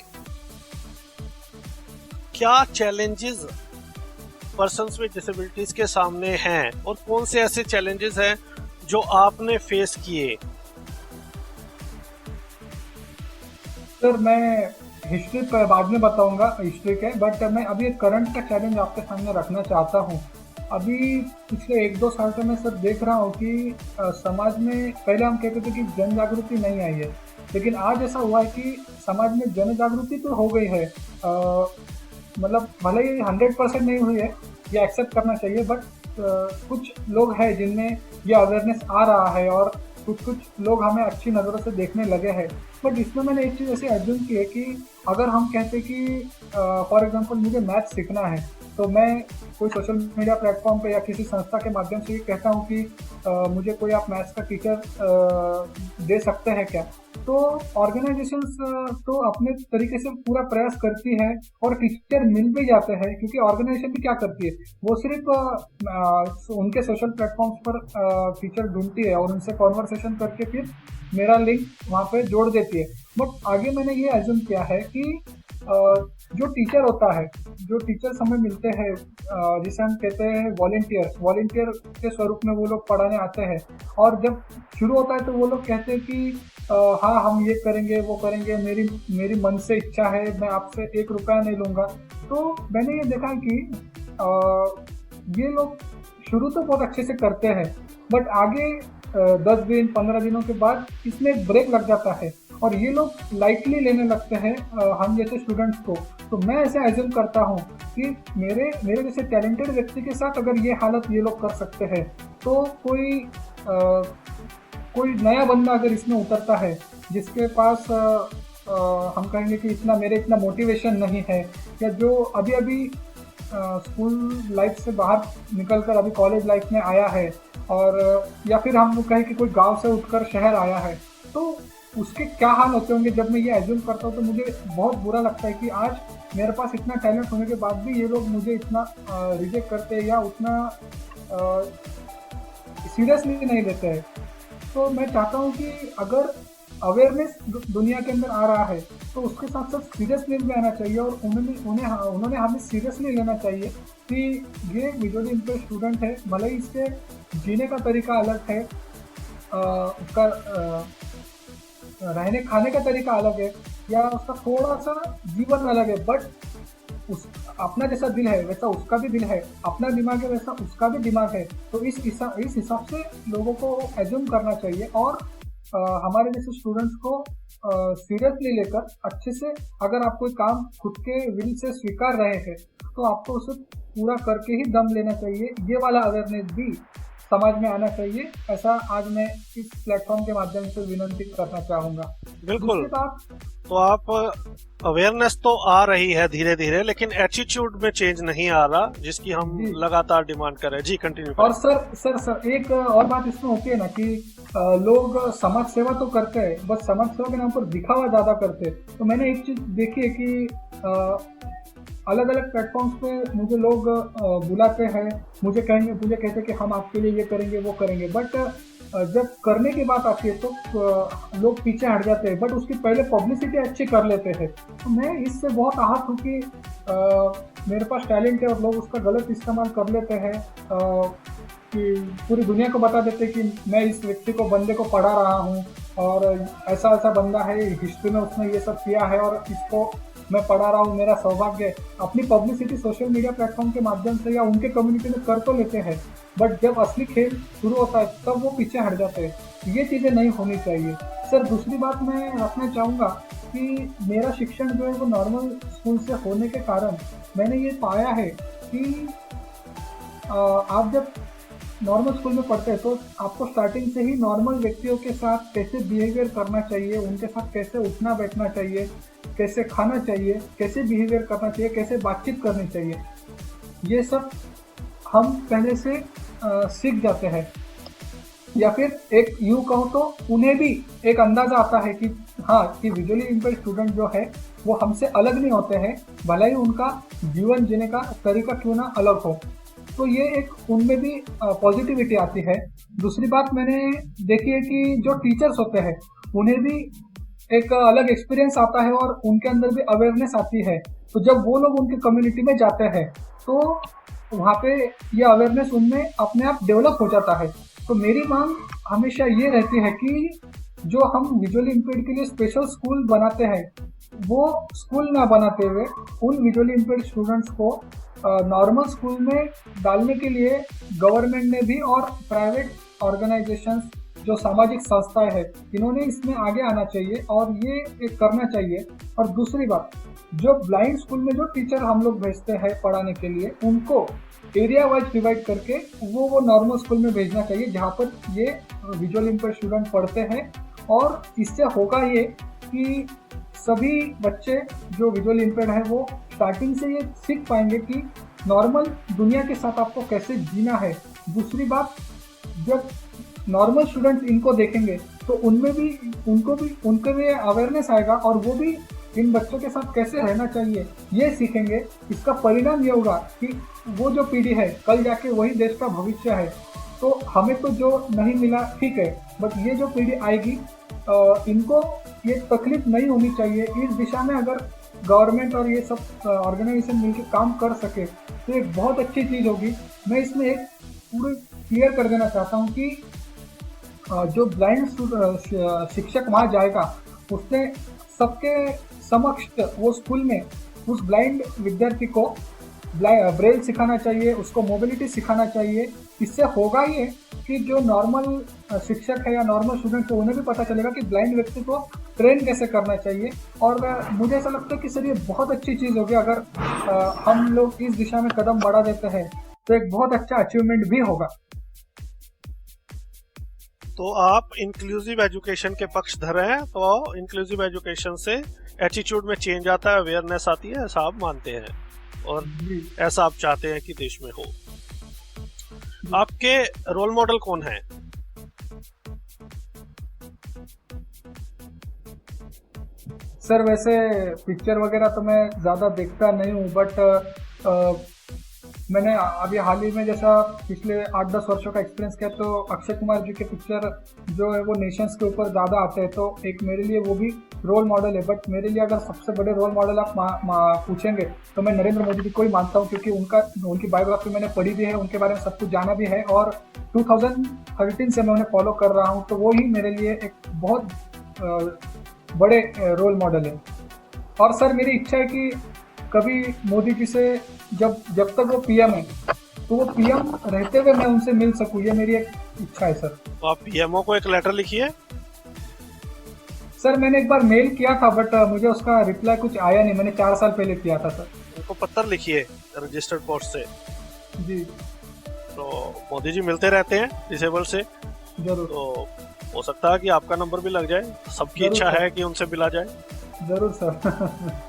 क्या चैलेंजेस पर्सन्स विद डिसेबिलिटीज के सामने हैं, और कौन से ऐसे चैलेंजेस हैं जो आपने फेस किए? सर, मैं हिस्ट्री पर बाद में बताऊंगा हिस्ट्री के, बट मैं अभी एक करंट का चैलेंज आपके सामने रखना चाहता हूँ। अभी पिछले 1-2 साल से मैं सर देख रहा हूँ कि समाज में पहले हम कहते थे कि जन जागृति नहीं आई है, लेकिन आज ऐसा हुआ है कि समाज में जन जागृति तो हो गई है। मतलब भले ही 100% नहीं हुई है, ये एक्सेप्ट करना चाहिए, बट कुछ लोग हैं जिनमें ये अवेयरनेस आ रहा है, और कुछ लोग हमें अच्छी नज़रों से देखने लगे हैं। बट इसमें मैंने एक चीज़ ऐसे एज्यूम की है कि अगर हम कहते कि फॉर एग्जांपल मुझे मैथ सीखना है, तो मैं कोई सोशल मीडिया प्लेटफॉर्म पे या किसी संस्था के माध्यम से ये कहता हूँ कि मुझे कोई आप मैथ्स का टीचर दे सकते हैं क्या, तो ऑर्गेनाइजेशंस तो अपने तरीके से पूरा प्रयास करती है और टीचर मिल भी जाते हैं, क्योंकि ऑर्गेनाइजेशन भी क्या करती है, वो सिर्फ उनके सोशल प्लेटफॉर्म्स पर टीचर ढूंढती है और उनसे कॉन्वर्सेशन करके फिर मेरा लिंक वहाँ पे जोड़ देती है। बट आगे मैंने ये एज्यूम किया है कि जो टीचर होता है, जो टीचर्स हमें मिलते हैं, जिसे हम कहते हैं वॉलंटियर के स्वरूप में वो लोग पढ़ाने आते हैं। और जब शुरू होता है तो वो लोग कहते हैं कि हाँ हम ये करेंगे वो करेंगे, मेरी मन से इच्छा है, मैं आपसे 1 रुपया नहीं लूँगा। तो मैंने ये देखा कि ये लोग शुरू तो बहुत अच्छे से करते हैं, बट आगे 10 दिन 15 दिनों के बाद इसमें एक ब्रेक लग जाता है और ये लोग लाइटली लेने लगते हैं हम जैसे स्टूडेंट्स को। तो मैं ऐसे एज्यूम करता हूँ कि मेरे जैसे टैलेंटेड व्यक्ति के साथ अगर ये हालत ये लोग कर सकते हैं, तो कोई नया बंदा अगर इसमें उतरता है जिसके पास हम कहेंगे कि इतना मोटिवेशन नहीं है, या जो अभी स्कूल लाइफ से बाहर निकलकर अभी कॉलेज लाइफ में आया है, और या फिर हम कहें कि कोई गांव से उठकर शहर आया है, तो उसके क्या हाल होते होंगे। जब मैं ये एज्यूम करता हूँ तो मुझे बहुत बुरा लगता है कि आज मेरे पास इतना टैलेंट होने के बाद भी ये लोग मुझे इतना रिजेक्ट करते हैं या उतना सीरियसली नहीं लेते हैं। तो मैं चाहता हूँ कि अगर अवेयरनेस दुनिया के अंदर आ रहा है तो उसके साथ साथ सीरियसनेस भी आना चाहिए, और उन्होंने हमें सीरियसली लेना चाहिए कि ये विजुअली इम्पेयर्ड स्टूडेंट है, भले ही इसके जीने का तरीका अलग है, उसका रहने खाने का तरीका अलग है, या उसका थोड़ा सा जीवन अलग है, बट अपना जैसा दिल है वैसा उसका भी दिल है, अपना दिमाग है वैसा उसका भी दिमाग है। तो इस हिसाब से लोगों को एज्यूम करना चाहिए, और हमारे जैसे स्टूडेंट्स को सीरियसली लेकर अच्छे से, अगर आप कोई काम खुद के विल से स्वीकार रहे हैं तो आपको उसे पूरा करके ही दम लेना चाहिए। ये वाला अवेयरनेस भी समाज में आना चाहिए, ऐसा आज मैं इस प्लेटफॉर्म के माध्यम से विनती करना चाहूँगा। बिल्कुल। तो आप अवेयरनेस तो आ रही है धीरे धीरे, लेकिन एटीट्यूड में चेंज नहीं आ रहा, जिसकी हम लगातार डिमांड कर रहे हैं। जी कंटिन्यू। और सर एक और बात इसमें होती है ना कि लोग समाज सेवा तो करते हैं, बस समाज सेवा के नाम पर दिखावा ज्यादा करते हैं। तो मैंने एक चीज देखी है कि अलग अलग प्लेटफॉर्म्स पे मुझे लोग बुलाते हैं, मुझे कहते हैं कि हम आपके लिए ये करेंगे वो करेंगे, बट जब करने की बात आती है तो लोग पीछे हट जाते हैं, बट उसकी पहले पब्लिसिटी अच्छी कर लेते हैं। तो मैं इससे बहुत आहत हूँ कि मेरे पास टैलेंट है और लोग उसका गलत इस्तेमाल कर लेते हैं, कि पूरी दुनिया को बता देते हैं कि मैं इस व्यक्ति को बंदे को पढ़ा रहा हूँ और ऐसा बंदा है, हिस्ट्री में उसने ये सब किया है और इसको मैं पढ़ा रहा हूँ, मेरा सौभाग्य। अपनी पब्लिसिटी सोशल मीडिया प्लेटफॉर्म के माध्यम से या उनके कम्युनिटी में कर तो लेते हैं, बट जब असली खेल शुरू होता है तब वो पीछे हट जाते हैं। ये चीज़ें नहीं होनी चाहिए। सर दूसरी बात मैं रखना चाहूँगा कि मेरा शिक्षण जो है वो नॉर्मल स्कूल से होने के कारण मैंने ये पाया है कि आप जब नॉर्मल स्कूल में पढ़ते हैं तो आपको स्टार्टिंग से ही नॉर्मल व्यक्तियों के साथ कैसे बिहेवियर करना चाहिए, उनके साथ कैसे उठना बैठना चाहिए, कैसे खाना चाहिए, कैसे बिहेवियर करना चाहिए, कैसे बातचीत करनी चाहिए, ये सब हम पहले से सीख जाते हैं। या फिर एक यूँ कहो तो उन्हें भी एक अंदाज़ा आता है कि हाँ कि विजुअली इम्पेयर्ड स्टूडेंट जो है वो हमसे अलग नहीं होते हैं, भले ही उनका जीवन जीने का तरीका क्यों ना अलग हो। तो ये एक उनमें भी पॉजिटिविटी आती है। दूसरी बात मैंने देखी है कि जो टीचर्स होते हैं उन्हें भी एक अलग एक्सपीरियंस आता है और उनके अंदर भी अवेयरनेस आती है। तो जब वो लोग उनके कम्युनिटी में जाते हैं तो वहाँ पे ये अवेयरनेस उनमें अपने आप डेवलप हो जाता है। तो मेरी मांग हमेशा ये रहती है कि जो हम विजुअली इम्पेयर्ड के लिए स्पेशल स्कूल बनाते हैं वो स्कूल ना बनाते हुए उन विजुअली इम्पेयर्ड स्टूडेंट्स को नॉर्मल स्कूल में डालने के लिए गवर्नमेंट ने भी और प्राइवेट ऑर्गेनाइजेशंस जो सामाजिक संस्थाएं हैं इन्होंने इसमें आगे आना चाहिए और ये एक करना चाहिए। और दूसरी बात, जो ब्लाइंड स्कूल में जो टीचर हम लोग भेजते हैं पढ़ाने के लिए उनको एरिया वाइज डिवाइड करके वो नॉर्मल स्कूल में भेजना चाहिए जहाँ पर ये विजुअल इम्पेयर्ड स्टूडेंट पढ़ते हैं। और इससे होगा ये कि सभी बच्चे जो विजुअल इम्पेयर्ड हैं वो स्टार्टिंग से ये सीख पाएंगे कि नॉर्मल दुनिया के साथ आपको कैसे जीना है। दूसरी बात, जब नॉर्मल स्टूडेंट इनको देखेंगे तो उनको भी अवेयरनेस आएगा और वो भी इन बच्चों के साथ कैसे रहना चाहिए ये सीखेंगे। इसका परिणाम ये होगा कि वो जो पीढ़ी है कल जाके वही देश का भविष्य है। तो हमें तो जो नहीं मिला ठीक है, बट ये जो पीढ़ी आएगी इनको ये तकलीफ नहीं होनी चाहिए। इस दिशा में अगर गवर्नमेंट और ये सब ऑर्गेनाइजेशन मिलकर काम कर सके तो एक बहुत अच्छी चीज़ होगी। मैं इसमें एक पूरे क्लियर कर देना चाहता हूँ कि जो ब्लाइंड शिक्षक वहाँ जाएगा उसने सबके समक्ष वो स्कूल में उस ब्लाइंड विद्यार्थी को ब्रेल सिखाना चाहिए, उसको मोबिलिटी सिखाना चाहिए। इससे होगा ये कि जो नॉर्मल शिक्षक है या नॉर्मल स्टूडेंट है उन्हें भी पता चलेगा कि ब्लाइंड व्यक्ति को ट्रेन कैसे करना चाहिए। और मुझे ऐसा लगता है कि सर ये बहुत अच्छी चीज़ होगी अगर हम लोग इस दिशा में कदम बढ़ा देते हैं तो एक बहुत अच्छा अचीवमेंट भी होगा। तो आप इंक्लूसिव एजुकेशन के पक्षधर हैं, तो इंक्लूसिव एजुकेशन से एटीट्यूड में चेंज आता है, अवेयरनेस आती है, ऐसा आप मानते हैं और ऐसा आप चाहते हैं कि देश में हो। आपके रोल मॉडल कौन है? सर वैसे पिक्चर वगैरह तो मैं ज़्यादा देखता नहीं हूँ, बट मैंने अभी हाल ही में जैसा पिछले 8-10 वर्षों का एक्सपीरियंस किया तो अक्षय कुमार जी के पिक्चर जो है वो नेशंस के ऊपर ज़्यादा आते हैं, तो एक मेरे लिए वो भी रोल मॉडल है। बट मेरे लिए अगर सबसे बड़े रोल मॉडल आप पूछेंगे तो मैं नरेंद्र मोदी जी को ही मानता हूँ, क्योंकि उनकी बायोग्राफी मैंने पढ़ी भी है, उनके बारे में सब कुछ जाना भी है और 2013 से मैं उन्हें फॉलो कर रहा हूँ, तो वो ही मेरे लिए एक बहुत बड़े रोल मॉडल है। और सर मेरी इच्छा है कि कभी मोदी जी से जब तक वो पीएम है तो वो पीएम रहते हुए मैं उनसे मिल सकूं, ये मेरी एक इच्छा है सर। तो आप पीएमओ को एक लेटर लिखिए। सर मैंने एक बार मेल किया था बट मुझे उसका रिप्लाई कुछ आया नहीं, मैंने 4 साल पहले किया था सर। उनको पत्र लिखिए रजिस्टर्ड पोस्ट से। जी तो मोदी जी मिलते रहते हैं डिसेबल से, जरूर। तो हो सकता है कि आपका नंबर भी लग जाए, सबकी इच्छा है कि उनसे मिला जाए। जरूर सर।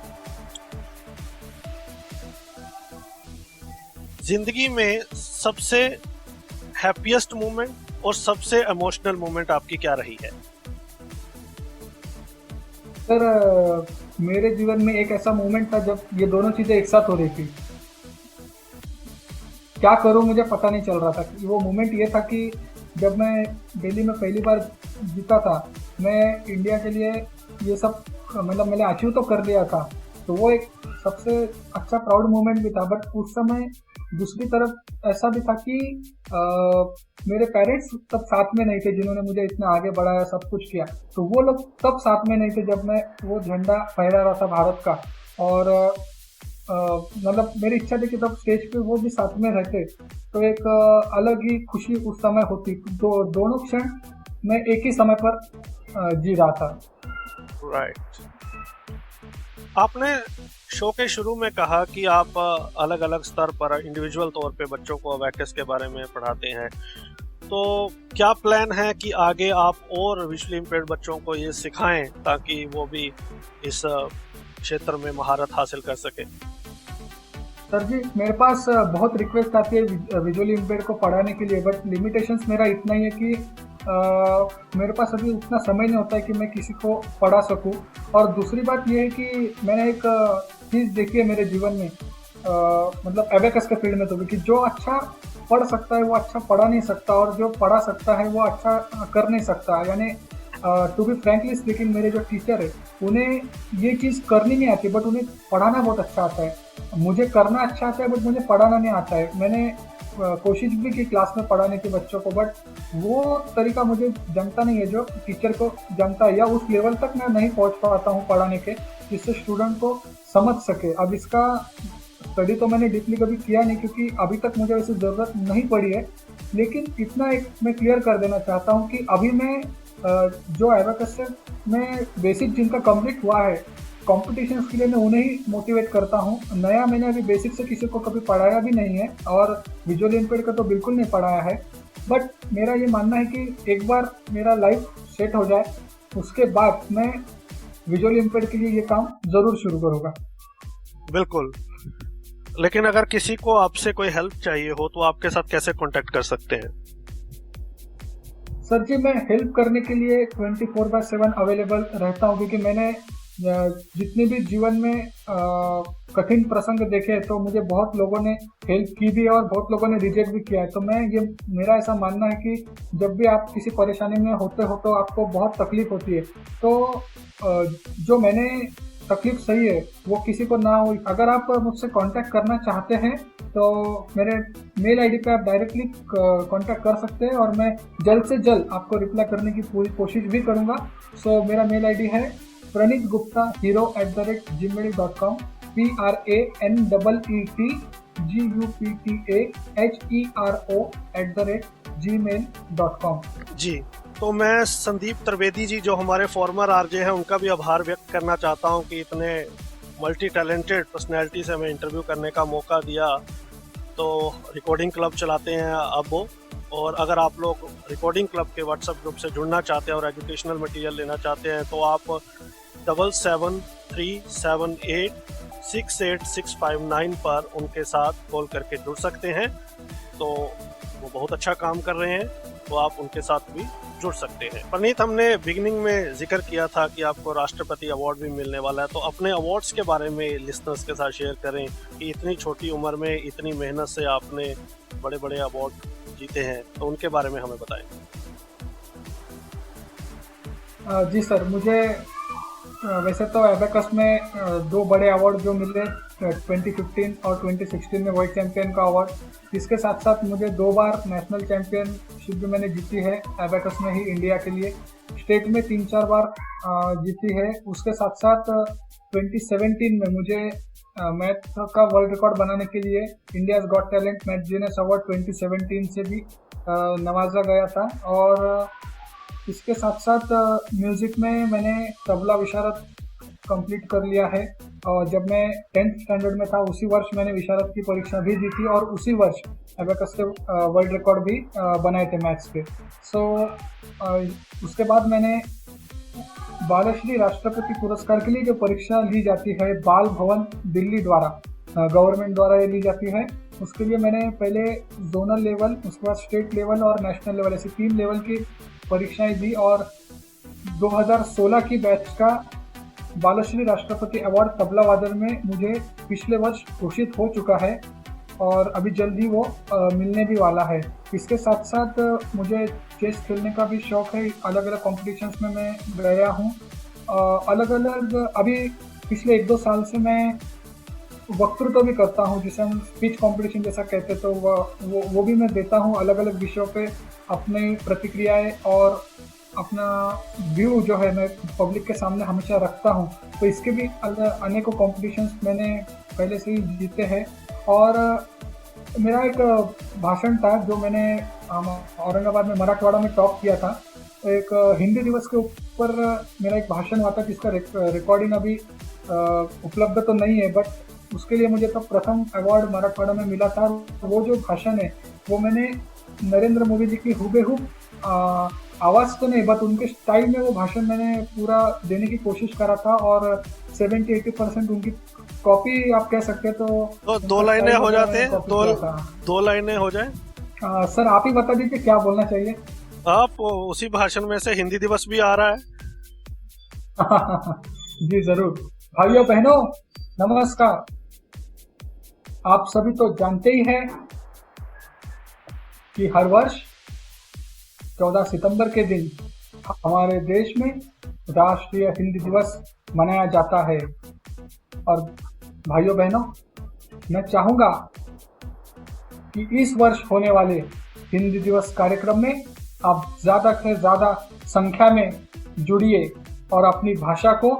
जिंदगी में सबसे हैप्पीएस्ट मोमेंट और सबसे इमोशनल मोमेंट आपकी क्या रही है? सर मेरे जीवन में एक ऐसा मोमेंट था जब ये दोनों चीजें एक साथ हो रही थी। क्या करूं मुझे पता नहीं चल रहा था। वो मोमेंट ये था कि जब मैं दिल्ली में पहली बार जीता था, मैं इंडिया के लिए ये सब मतलब मैंने अचीव तो कर लिया था, तो वो एक सबसे अच्छा प्राउड मोमेंट भी था। बट उस समय दूसरी तरफ ऐसा भी था कि मेरे पेरेंट्स तब साथ में नहीं थे जिन्होंने मुझे इतना आगे बढ़ाया, सब कुछ किया, तो वो लोग तब साथ में नहीं थे जब मैं वो झंडा फहरा रहा था भारत का। और मतलब मेरी इच्छा थी कि तब स्टेज पे वो भी साथ में रहते तो एक अलग ही खुशी उस समय होती। तो दोनों क्षण मैं एक ही समय पर जी रहा था। राइट। आपने शो के शुरू में कहा कि आप अलग अलग स्तर पर इंडिविजुअल तौर पे बच्चों को अबैकस के बारे में पढ़ाते हैं, तो क्या प्लान है कि आगे आप और विजुअली इम्पेयर्ड बच्चों को ये सिखाएं ताकि वो भी इस क्षेत्र में महारत हासिल कर सके? सर जी मेरे पास बहुत रिक्वेस्ट आती है विजुअली इम्पेयर्ड को पढ़ाने के लिए, बट लिमिटेशंस मेरा इतना ही है कि मेरे पास अभी उतना समय नहीं होता है कि मैं किसी को पढ़ा सकूं। और दूसरी बात यह है कि मैंने एक चीज़ देखी है मेरे जीवन में, मतलब एबेकस के फील्ड में तो भी, कि जो अच्छा पढ़ सकता है वो अच्छा पढ़ा नहीं सकता और जो पढ़ा सकता है वो अच्छा कर नहीं सकता। यानी टू बी फ्रैंकली स्पीकिंग मेरे जो टीचर है उन्हें ये चीज़ करनी नहीं आती बट उन्हें पढ़ाना बहुत अच्छा आता है। मुझे करना अच्छा आता है बट मुझे पढ़ाना नहीं आता है। मैंने कोशिश भी की क्लास में पढ़ाने के बच्चों को, बट वो तरीका मुझे जमता नहीं है जो टीचर को जमता है, या उस लेवल तक मैं नहीं पहुंच पाता हूं पढ़ाने के जिससे स्टूडेंट को समझ सके। अब इसका स्टडी तो मैंने डीपली कभी किया नहीं क्योंकि अभी तक मुझे वैसे ज़रूरत नहीं पड़ी है, लेकिन इतना एक मैं क्लियर कर देना चाहता हूँ कि अभी मैं जो एबेकस से मैं बेसिक जिनका कंप्लीट हुआ है कॉम्पिटिशन्स के लिए मैं उन्हें ही मोटिवेट करता हूँ। नया मैंने अभी बेसिक से किसी को कभी पढ़ाया भी नहीं है और विजुअली इम्पेयर्ड का तो बिल्कुल नहीं पढ़ाया है। बट मेरा ये मानना है कि एक बार मेरा लाइफ सेट हो जाए उसके बाद मैं विजुअली इम्पेयर्ड के लिए ये काम ज़रूर शुरू करूँगा। बिल्कुल, लेकिन अगर किसी को आपसे कोई हेल्प चाहिए हो तो आपके साथ कैसे कांटेक्ट कर सकते हैं? सर जी मैं हेल्प करने के लिए 24/7 अवेलेबल रहता हूँ, क्योंकि मैंने जितने भी जीवन में कठिन प्रसंग देखे तो मुझे बहुत लोगों ने हेल्प की भी है और बहुत लोगों ने रिजेक्ट भी किया है। तो मेरा ऐसा मानना है कि जब भी आप किसी परेशानी में होते हो तो आपको बहुत तकलीफ होती है, तो जो मैंने तकलीफ सही है वो किसी को ना हो। अगर आप मुझसे कांटेक्ट करना चाहते हैं तो मेरे मेल आईडी पे आप डायरेक्टली कांटेक्ट कर सकते हैं और मैं जल्द से जल्द आपको रिप्लाई करने की पूरी कोशिश भी करूँगा। सो मेरा मेल आईडी है pranitgupta@gmail.com pranitguptahero@gmail.com। जी, तो मैं संदीप त्रिवेदी जी जो हमारे फॉर्मर आरजे हैं उनका भी आभार व्यक्त करना चाहता हूं कि इतने मल्टी टैलेंटेड पर्सनैलिटी से हमें इंटरव्यू करने का मौका दिया। तो रिकॉर्डिंग क्लब चलाते हैं अब वो, और अगर आप लोग रिकॉर्डिंग क्लब के व्हाट्सएप ग्रुप से जुड़ना चाहते हैं और एजुकेशनल मटेरियल लेना चाहते हैं तो आप 7737868659 पर उनके साथ कॉल करके जुड़ सकते हैं। तो वो बहुत अच्छा काम कर रहे हैं, तो आप उनके साथ भी जुड़ सकते हैं। परनीत, हमने बिगिनिंग में जिक्र किया था कि आपको राष्ट्रपति अवार्ड भी मिलने वाला है, तो अपने अवार्ड्स के बारे में लिसनर्स के साथ शेयर करें कि इतनी छोटी उम्र में इतनी मेहनत से आपने बड़े बड़े अवार्ड जीते हैं, तो उनके बारे में हमें बताएं। जी सर, मुझे वैसे तो एबेकस में 2 बड़े अवार्ड जो मिले 2015 और 2016 में वर्ल्ड चैंपियन का अवार्ड। इसके साथ साथ मुझे 2 बार नेशनल चैंपियनशिप भी मैंने जीती है एबेकस में ही इंडिया के लिए। स्टेट में 3-4 बार जीती है। उसके साथ साथ 2017 में मुझे मैथ का वर्ल्ड रिकॉर्ड बनाने के लिए India's got talent math genius award 2017 से भी नवाजा गया था। और इसके साथ साथ म्यूज़िक में मैंने तबला विशारद कंप्लीट कर लिया है। और जब मैं 10th स्टैंडर्ड में था उसी वर्ष मैंने विशारद की परीक्षा भी दी थी और उसी वर्ष एबेकस के वर्ल्ड रिकॉर्ड भी बनाए थे मैथ्स के। सो उसके बाद मैंने बालश्री राष्ट्रपति पुरस्कार के लिए जो परीक्षा ली जाती है बाल भवन दिल्ली द्वारा, गवर्नमेंट द्वारा ये ली जाती है, उसके लिए मैंने पहले जोनल लेवल, उसके बाद स्टेट लेवल और नेशनल लेवल, ऐसे 3 लेवल की परीक्षाएं दी। और 2016 की बैच का बालश्री राष्ट्रपति अवार्ड तबला वादन में मुझे पिछले वर्ष घोषित हो चुका है और अभी जल्दी वो मिलने भी वाला है। इसके साथ साथ मुझे चेस खेलने का भी शौक है। अलग अलग कॉम्पिटिशन्स में मैं गया हूँ। अलग अलग अभी पिछले 1-2 साल से मैं वक्तृत्व भी करता हूँ, जिसे हम स्पीच कंपटीशन जैसा कहते हैं, तो वो भी मैं देता हूँ। अलग अलग विषयों पे अपनी प्रतिक्रियाएं और अपना व्यू जो है मैं पब्लिक के सामने हमेशा रखता हूँ। तो इसके भी अनेकों कॉम्पिटिशन्स मैंने पहले से ही जीते हैं। और मेरा एक भाषण था जो मैंने औरंगाबाद में मराठवाड़ा में टॉप किया था। एक हिंदी दिवस के ऊपर मेरा एक भाषण हुआ था जिसका रिकॉर्डिंग अभी उपलब्ध तो नहीं है, बट उसके लिए मुझे तो प्रथम अवार्ड मराठवाड़ा में मिला था। वो जो भाषण है वो मैंने नरेंद्र मोदी जी की हुबेहूब आवाज़ तो नहीं बट उनके स्टाइल में वो भाषण मैंने पूरा देने की कोशिश करा था और 70-80% उनकी कॉपी आप कह सकते हैं। तो 2 लाइनें हो जाते हैं, 2 लाइनें हो जाए। सर आप ही बता दीजिए क्या बोलना चाहिए। आप उसी भाषण में से हिंदी दिवस भी आ रहा है। जी जरूर। भाइयों बहनों नमस्कार। आप सभी तो जानते ही हैं कि हर वर्ष 14 सितंबर के दिन हमारे देश में राष्ट्रीय हिंदी दिवस मनाया जाता है। और भाइयों बहनों मैं चाहूंगा कि इस वर्ष होने वाले हिंदी दिवस कार्यक्रम में आप ज़्यादा से ज़्यादा संख्या में जुड़िए और अपनी भाषा को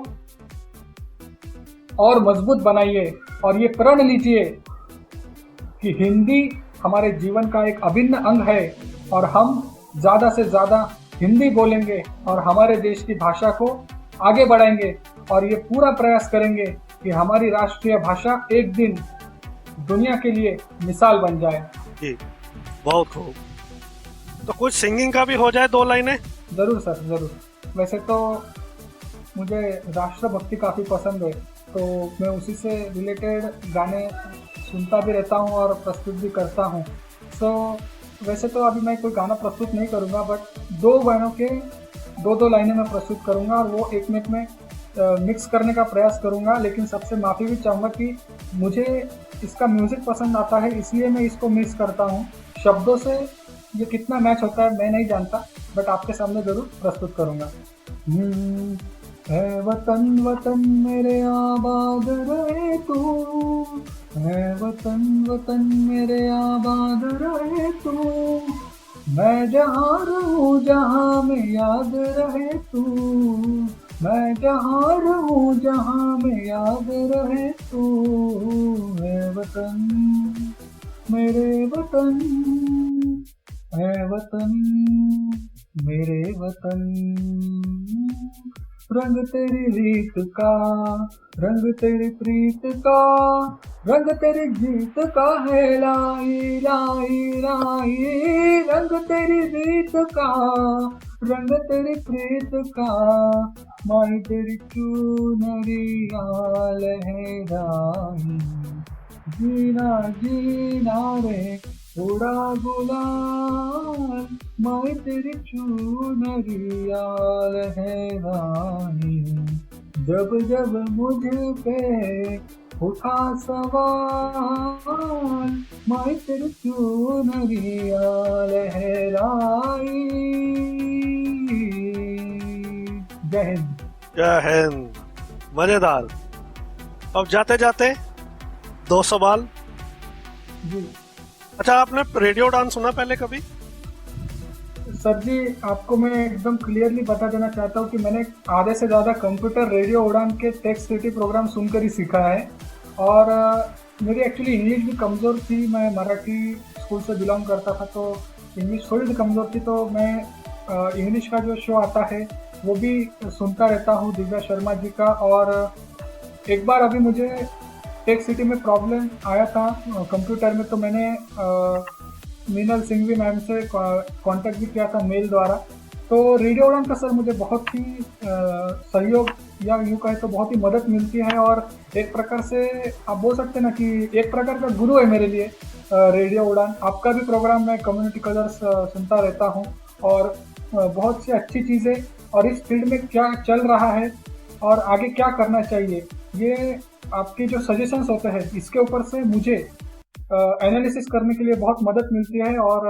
और मजबूत बनाइए और ये प्रण लीजिए कि हिंदी हमारे जीवन का एक अभिन्न अंग है और हम ज़्यादा से ज़्यादा हिंदी बोलेंगे और हमारे देश की भाषा को आगे बढ़ाएंगे और ये पूरा प्रयास करेंगे कि हमारी राष्ट्रीय भाषा एक दिन दुनिया के लिए मिसाल बन जाए। जी बहुत खूब। तो कुछ सिंगिंग का भी हो जाए 2 लाइनें। ज़रूर सर ज़रूर। वैसे तो मुझे राष्ट्रभक्ति काफ़ी पसंद है तो मैं उसी से रिलेटेड गाने सुनता भी रहता हूँ और प्रस्तुत भी करता हूँ। सो वैसे तो अभी मैं कोई गाना प्रस्तुत नहीं करूँगा बट 2 गानों के 2 लाइनें मैं प्रस्तुत करूँगा और वो एक मिनट में मिक्स करने का प्रयास करूँगा। लेकिन सबसे माफ़ी भी चाहूँगा कि मुझे इसका म्यूज़िक पसंद आता है इसलिए मैं इसको मिक्स करता हूँ। शब्दों से ये कितना मैच होता है मैं नहीं जानता बट आपके सामने ज़रूर प्रस्तुत करूँगा। है वतन वतन मेरे आबाद रहे तू, है वतन वतन मेरे आबाद रहे तू, मैं जहाँ रहूँ जहाँ में याद रहे तू, मैं जहाँ रहूँ जहाँ में याद रहे तू, है वतन मेरे वतन, है वतन मेरे वतन, रंग तेरी रीत का, रंग तेरी प्रीत का, रंग तेरी जीत का है लाई लाई लाई, रंग तेरी रीत का, रंग तेरी प्रीत का, माई तेरी चुनरिया लहराई, जीना जीना रे उड़ा गुलाल, माई तेरी चुनरिया लहराई, जब जब मुझ पे उठा सवाल, माई तेरी चुनरिया लहराई। जय हिंद। जय हिंद। मजेदार। अब जाते जाते 2 सवाल। जी अच्छा, आपने रेडियो उड़ान सुना पहले कभी? सर जी, आपको मैं एकदम क्लियरली बता देना चाहता हूँ कि मैंने आधे से ज़्यादा कंप्यूटर रेडियो उड़ान के टेक सिटी प्रोग्राम सुनकर ही सीखा है। और मेरी एक्चुअली इंग्लिश भी कमज़ोर थी, मैं मराठी स्कूल से बिलोंग करता था, तो इंग्लिश थोड़ी सी कमज़ोर थी, तो मैं इंग्लिश का जो शो आता है वो भी सुनता रहता हूँ, दिव्या शर्मा जी का। और एक बार अभी मुझे टेक सिटी में प्रॉब्लम आया था कंप्यूटर में, तो मैंने मीनल सिंघवी मैम से कांटेक्ट भी किया था मेल द्वारा। तो रेडियो उड़ान का सर मुझे बहुत ही सहयोग या यूँ कहे तो बहुत ही मदद मिलती है, और एक प्रकार से आप बोल सकते हैं ना कि एक प्रकार का गुरु है मेरे लिए रेडियो उड़ान। आपका भी प्रोग्राम मैं कम्युनिटी कलर्स सुनता रहता हूँ, और बहुत सी अच्छी चीज़ें और इस फील्ड में क्या चल रहा है और आगे क्या करना चाहिए, ये आपके जो सजेशंस होते हैं इसके ऊपर से मुझे एनालिसिस करने के लिए बहुत मदद मिलती है। और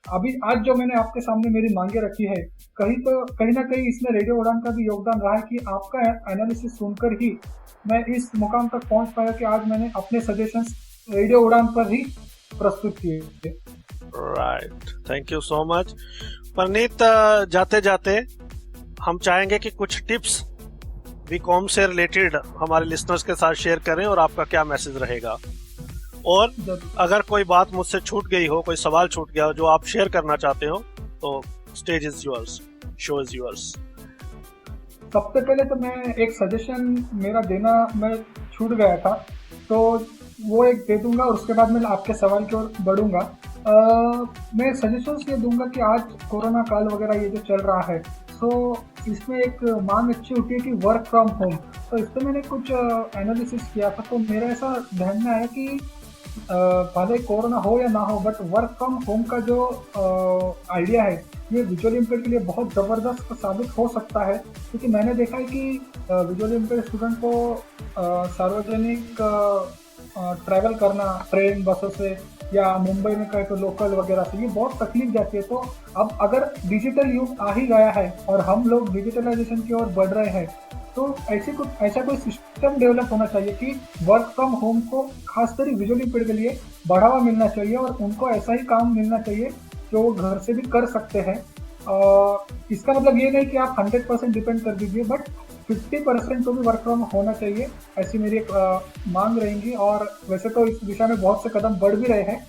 अभी आज जो मैंने आपके सामने मेरी मांगे रखी है, कहीं ना कहीं इसमें रेडियो उड़ान का भी योगदान रहा है कि आपका एनालिसिस सुनकर ही मैं इस मुकाम तक पहुंच पाया कि आज मैंने अपने सजेशंस रेडियो उड़ान पर ही प्रस्तुत किए। Right, thank you so much. Praneet, जाते जाते हम चाहेंगे कि कुछ टिप्स बीकॉम से रिलेटेड हमारे लिसनर्स के साथ शेयर करें, और आपका क्या मैसेज रहेगा। और अगर कोई बात मुझसे छूट गई हो, कोई सवाल छूट गया हो जो आप शेयर करना चाहते हो, तो stage is yours, show is yours. सबसे पहले तो मैं एक सजेशन मेरा देना मैं छूट गया था, तो वो एक दे दूंगा, और उसके बाद मैं आपके सवाल की ओर बढ़ूंगा। मैं सजेशंस ये दूंगा कि आज कोरोना काल वगैरह ये जो चल रहा है, तो इसमें एक मांग अच्छी उठी है कि वर्क फ्रॉम होम। तो इस पर मैंने कुछ एनालिसिस किया था, तो मेरा ऐसा ध्यान में आया कि भले कोरोना हो या ना हो, बट वर्क फ्रॉम होम का जो आइडिया है ये विजुअली इम्पेयर्ड के लिए बहुत ज़बरदस्त साबित हो सकता है। क्योंकि मैंने देखा है कि विजुअली इम्पेयर्ड स्टूडेंट को सार्वजनिक ट्रैवल करना ट्रेन बसों से या मुंबई में कहे तो लोकल वगैरह से, ये बहुत तकलीफ जाती है। तो अब अगर डिजिटल युग आ ही गया है और हम लोग डिजिटलाइजेशन की ओर बढ़ रहे हैं, तो ऐसा कोई सिस्टम डेवलप होना चाहिए कि वर्क फ्रॉम होम को खासकर विजुअली इम्पेयर्ड के लिए बढ़ावा मिलना चाहिए, और उनको ऐसा ही काम मिलना चाहिए जो वो घर से भी कर सकते हैं। इसका मतलब ये नहीं कि आप 100% डिपेंड कर दीजिए, बट 50% तो भी वर्क फ्रॉम होना चाहिए, ऐसी मेरी एक मांग रहेंगी। और वैसे तो इस दिशा में बहुत से कदम बढ़ भी रहे हैं,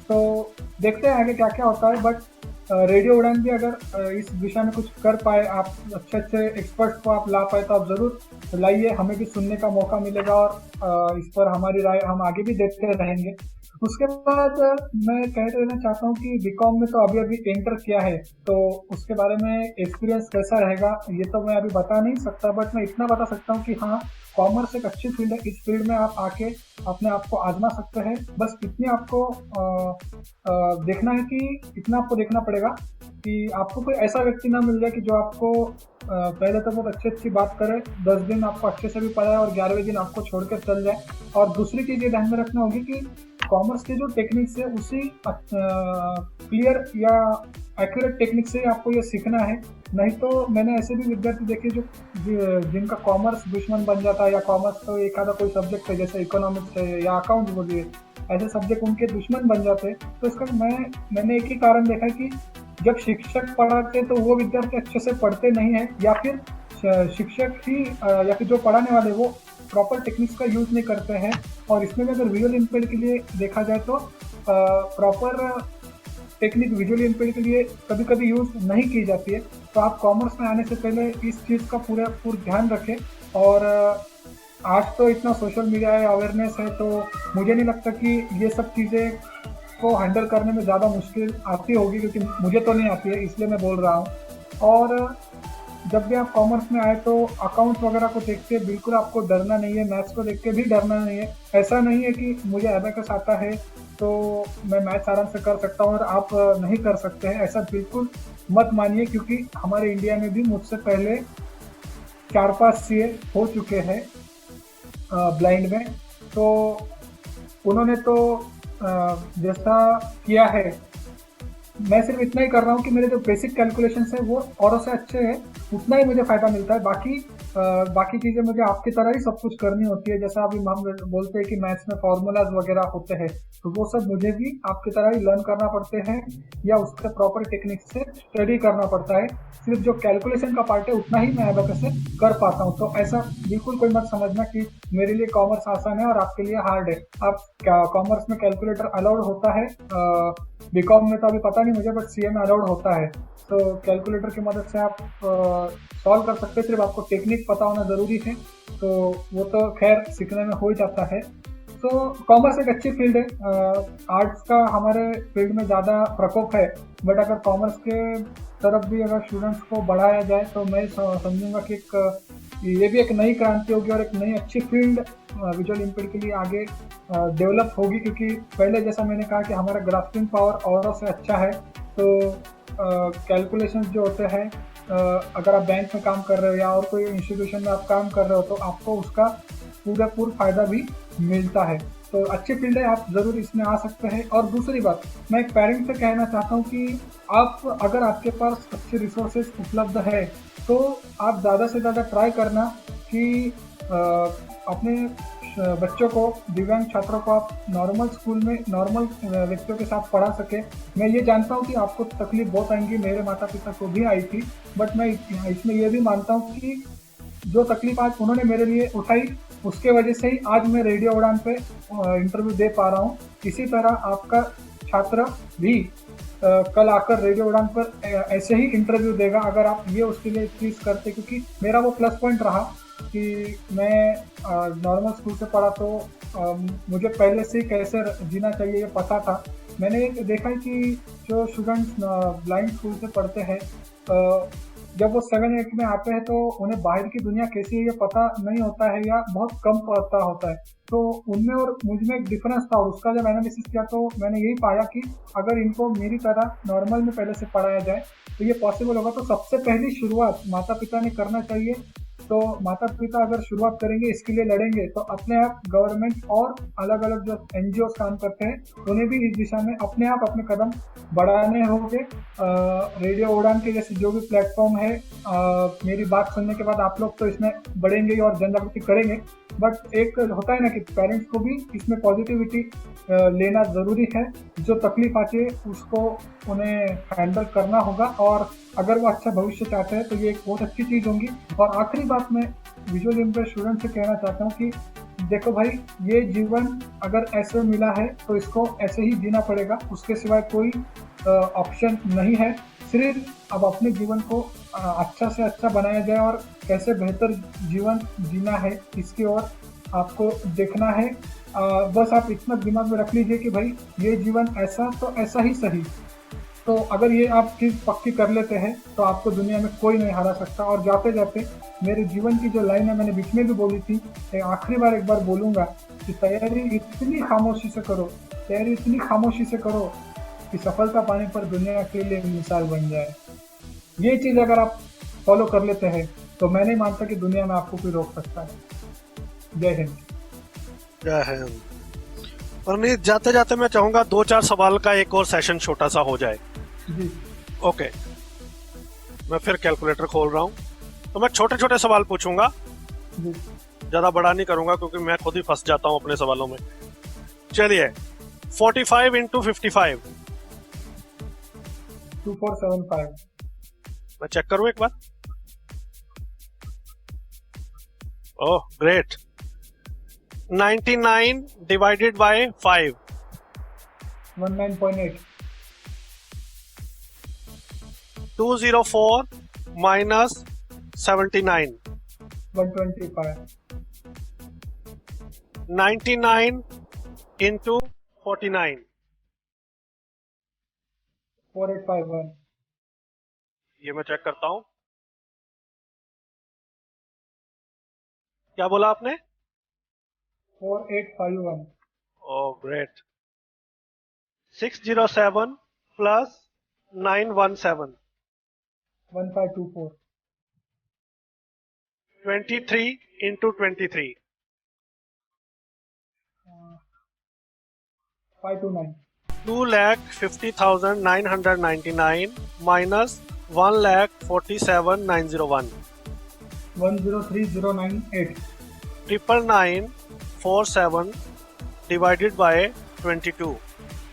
तो देखते हैं आगे क्या क्या होता है। बट रेडियो उड़ान भी अगर इस दिशा में कुछ कर पाए, आप अच्छे एक्सपर्ट्स को आप ला पाए, तो आप ज़रूर लाइए, हमें भी सुनने का मौका मिलेगा, और इस पर हमारी राय हम आगे भी देखते रहेंगे। उसके बाद मैं कह देना चाहता हूँ कि बीकॉम में तो अभी एंटर किया है, तो उसके बारे में एक्सपीरियंस कैसा रहेगा ये तो मैं अभी बता नहीं सकता, बट मैं इतना बता सकता हूँ कि हाँ, कॉमर्स एक अच्छी फील्ड है, इस फील्ड में आप आके अपने आप को आजमा सकते हैं। बस इतनी आपको देखना है कि इतना आपको देखना पड़ेगा कि आपको कोई ऐसा व्यक्ति ना मिल जाए कि जो आपको पहले तो बहुत अच्छी बात करे, 10 दिन आपको अच्छे से भी पढ़ाए और 11वें दिन आपको छोड़कर चल जाए। और दूसरी चीज़ ये ध्यान में रखना होगी कि कॉमर्स के जो टेक्निक्स है उसी क्लियर या एक्यूरेट टेक्निक से आपको ये सीखना है। नहीं तो मैंने ऐसे भी विद्यार्थी देखे जो जिनका कॉमर्स दुश्मन बन जाता है, या कॉमर्स तो एक आधा कोई सब्जेक्ट है जैसे इकोनॉमिक्स है या अकाउंट्स बोलिए, ऐसे सब्जेक्ट उनके दुश्मन बन जाते हैं। तो इसका मैंने एक ही कारण देखा है कि जब शिक्षक पढ़ाते तो वो विद्यार्थी अच्छे से पढ़ते नहीं है, या फिर शिक्षक ही या फिर जो पढ़ाने वाले वो प्रॉपर टेक्निक्स का यूज़ नहीं करते हैं। और इसमें भी अगर विजुअल इम्पेयर्ड के लिए देखा जाए तो प्रॉपर टेक्निक विजुअली इम्पेयर्ड के लिए कभी कभी यूज़ नहीं की जाती है। तो आप कॉमर्स में आने से पहले इस चीज़ का पूरा ध्यान रखें। और आज तो इतना सोशल मीडिया है, अवेयरनेस है, तो मुझे नहीं लगता कि ये सब चीज़ें को हैंडल करने में ज़्यादा मुश्किल आती होगी, क्योंकि मुझे तो नहीं आती है, इसलिए मैं बोल रहा हूँ। और जब भी आप कॉमर्स में आए तो अकाउंट्स वगैरह को देख के बिल्कुल आपको डरना नहीं है, मैथ्स को देख के भी डरना नहीं है। ऐसा नहीं है कि मुझे एबेकस आता है तो मैं मैथ्स आराम से कर सकता हूँ और आप नहीं कर सकते हैं, ऐसा बिल्कुल मत मानिए। क्योंकि हमारे इंडिया में भी मुझसे पहले 4-5 CA हो चुके हैं ब्लाइंड में, तो उन्होंने तो जैसा किया है, मैं सिर्फ इतना ही कर रहा हूँ कि मेरे जो बेसिक कैलकुलेशंस है वो औरों से अच्छे हैं, उतना ही मुझे फ़ायदा मिलता है। बाकी चीज़ें मुझे आपकी तरह ही सब कुछ करनी होती है। जैसा अभी हम बोलते हैं कि मैथ्स में फार्मूलाज वगैरह होते हैं, तो वो सब मुझे भी आपकी तरह ही लर्न करना पड़ते हैं या उसके प्रॉपर टेक्निक से स्टडी करना पड़ता है। सिर्फ जो कैलकुलेशन का पार्ट है उतना ही मैं एबेकस से कर पाता हूँ। तो ऐसा बिल्कुल कोई मत समझना कि मेरे लिए कॉमर्स आसान है और आपके लिए हार्ड है। आप कॉमर्स में कैलकुलेटर अलाउड होता है, बीकॉम में तो अभी पता नहीं मुझे, बट CA में अलाउड होता है। तो कैलकुलेटर की मदद से आप सॉल्व कर सकते हैं, सिर्फ आपको टेक्निक पता होना ज़रूरी है। तो वो तो खैर सीखने में हो ही जाता है। तो कॉमर्स एक अच्छी फील्ड है, आर्ट्स का हमारे फील्ड में ज़्यादा प्रकोप है, बट अगर कॉमर्स के तरफ भी अगर स्टूडेंट्स को बढ़ाया जाए तो मैं समझूंगा कि ये भी एक नई क्रांति होगी और एक नई अच्छी फील्ड विजुअल इम्पेयर्ड के लिए आगे डेवलप होगी। क्योंकि पहले जैसा मैंने कहा कि हमारा ग्रास्पिंग पावर औरों से अच्छा है, तो कैलकुलेशंस जो होते हैं, अगर आप बैंक में काम कर रहे हो या और कोई इंस्टीट्यूशन में आप काम कर रहे हो तो आपको उसका पूरा फ़ायदा भी मिलता है। तो अच्छी फील्ड है, आप ज़रूर इसमें आ सकते हैं। और दूसरी बात, मैं एक पेरेंट से कहना चाहता हूँ कि आप अगर आपके पास अच्छे रिसोर्सेज उपलब्ध है तो आप ज़्यादा से ज़्यादा ट्राई करना कि अपने बच्चों को, दिव्यांग छात्रों को आप नॉर्मल स्कूल में नॉर्मल व्यक्तियों के साथ पढ़ा सके। मैं ये जानता हूँ कि आपको तकलीफ बहुत आएंगी, मेरे माता पिता को भी आई थी, बट मैं इसमें ये भी मानता हूँ कि जो तकलीफ आज उन्होंने मेरे लिए उठाई उसके वजह से ही आज मैं रेडियो उड़ान पे इंटरव्यू दे पा रहा हूँ। इसी तरह आपका छात्र भी कल आकर रेडियो उड़ान पर ऐसे ही इंटरव्यू देगा अगर आप ये उसके लिए चीज़ करते। क्योंकि मेरा वो प्लस पॉइंट रहा कि मैं नॉर्मल स्कूल से पढ़ा, तो मुझे पहले से कैसे जीना चाहिए ये पता था। मैंने देखा है कि जो स्टूडेंट्स ब्लाइंड स्कूल से पढ़ते हैं, जब वो 7-8 में आते हैं तो उन्हें बाहर की दुनिया कैसी है ये पता नहीं होता है या बहुत कम पता होता है। तो उनमें और मुझ में एक डिफरेंस था, और उसका जब एनालिसिस किया तो मैंने यही पाया कि अगर इनको मेरी तरह नॉर्मल में पहले से पढ़ाया जाए तो ये पॉसिबल होगा। तो सबसे पहली शुरुआत माता पिता ने करना चाहिए। तो माता पिता अगर शुरुआत करेंगे, इसके लिए लड़ेंगे, तो अपने आप गवर्नमेंट और अलग अलग जो NGOs काम करते हैं उन्हें भी इस दिशा में अपने आप अपने कदम बढ़ाने होंगे। रेडियो उड़ान के जैसे जो भी प्लेटफॉर्म है, मेरी बात सुनने के बाद आप लोग तो इसमें बढ़ेंगे और जन जागृति करेंगे, बट एक होता है ना कि पेरेंट्स को भी इसमें पॉजिटिविटी लेना ज़रूरी है। जो तकलीफ आती है उसको उन्हें हैंडल करना होगा, और अगर वो अच्छा भविष्य चाहते हैं तो ये एक बहुत अच्छी चीज़ होगी। और आखिरी बात मैं विजुअल इम्पेयर्ड स्टूडेंट से कहना चाहता हूँ कि देखो भाई, ये जीवन अगर ऐसे मिला है तो इसको ऐसे ही जीना पड़ेगा, उसके सिवाय कोई ऑप्शन नहीं है। सिर्फ अब अपने जीवन को अच्छा से अच्छा बनाया जाए और कैसे बेहतर जीवन जीना है इसकी ओर आपको देखना है। बस आप इतना दिमाग में रख लीजिए कि भाई ये जीवन ऐसा तो ऐसा ही सही। तो अगर ये आप चीज़ पक्की कर लेते हैं तो आपको दुनिया में कोई नहीं हरा सकता। और जाते जाते मेरे जीवन की जो लाइन है, मैंने बीच में भी बोली थी, आखिरी बार एक बार बोलूँगा कि तैयारी इतनी खामोशी से करो, तैयारी इतनी खामोशी से करो कि सफलता पाने पर दुनिया के लिए मिसाल बन जाए। ये चीज़ अगर आप फॉलो कर लेते हैं तो मैं नहीं मानता कि दुनिया में आपको कोई रोक सकता है। जय हिंद। जय हिंद। परनीत, जाते जाते मैं चाहूंगा 2-4 सवाल का एक और सेशन छोटा सा हो जाए। जी ओके, मैं फिर कैलकुलेटर खोल रहा हूँ। तो मैं छोटे छोटे सवाल पूछूंगा, जी ज्यादा बड़ा नहीं करूंगा क्योंकि मैं खुद ही फंस जाता हूँ अपने सवालों में। चलिए, 45 into 55, 2475 मैं चेक करूँ एक बार। Oh great. 99 divided by 5, 19.8 204 minus 79, 125 99 into 49, 4851 ये मैं चेक करता हूं। क्या बोला आपने? 4851 oh great. 607 plus 917, 1524 23 into 23, 529 2,50,999 minus 1,47,901, 103098 99947 divided by 22.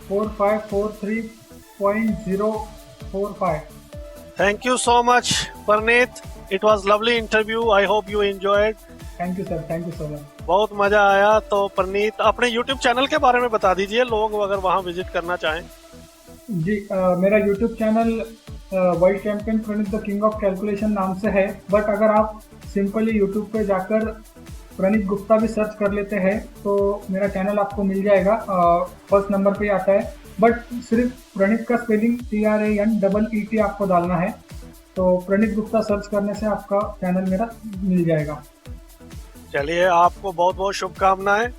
4543.045 Thank you so much, Parneet. It was lovely interview. I hope you enjoyed. Thank you sir, thank you so much. बहुत मजा आया। तो परनीत, अपने YouTube चैनल के बारे में बता दीजिए, लोग अगर वहां विजिट करना चाहें। जी मेरा YouTube channel world champion Praneet the king of calculation नाम से है, बट अगर आप सिंपली यूट्यूब पे जाकर प्रणीत गुप्ता भी सर्च कर लेते हैं तो मेरा चैनल आपको मिल जाएगा, फर्स्ट नंबर पे आता है। बट सिर्फ प्रणीत का स्पेलिंग PRANEET आपको डालना है, तो प्रणीत गुप्ता सर्च करने से आपका चैनल मेरा मिल जाएगा। चलिए, आपको बहुत बहुत शुभकामनाएं।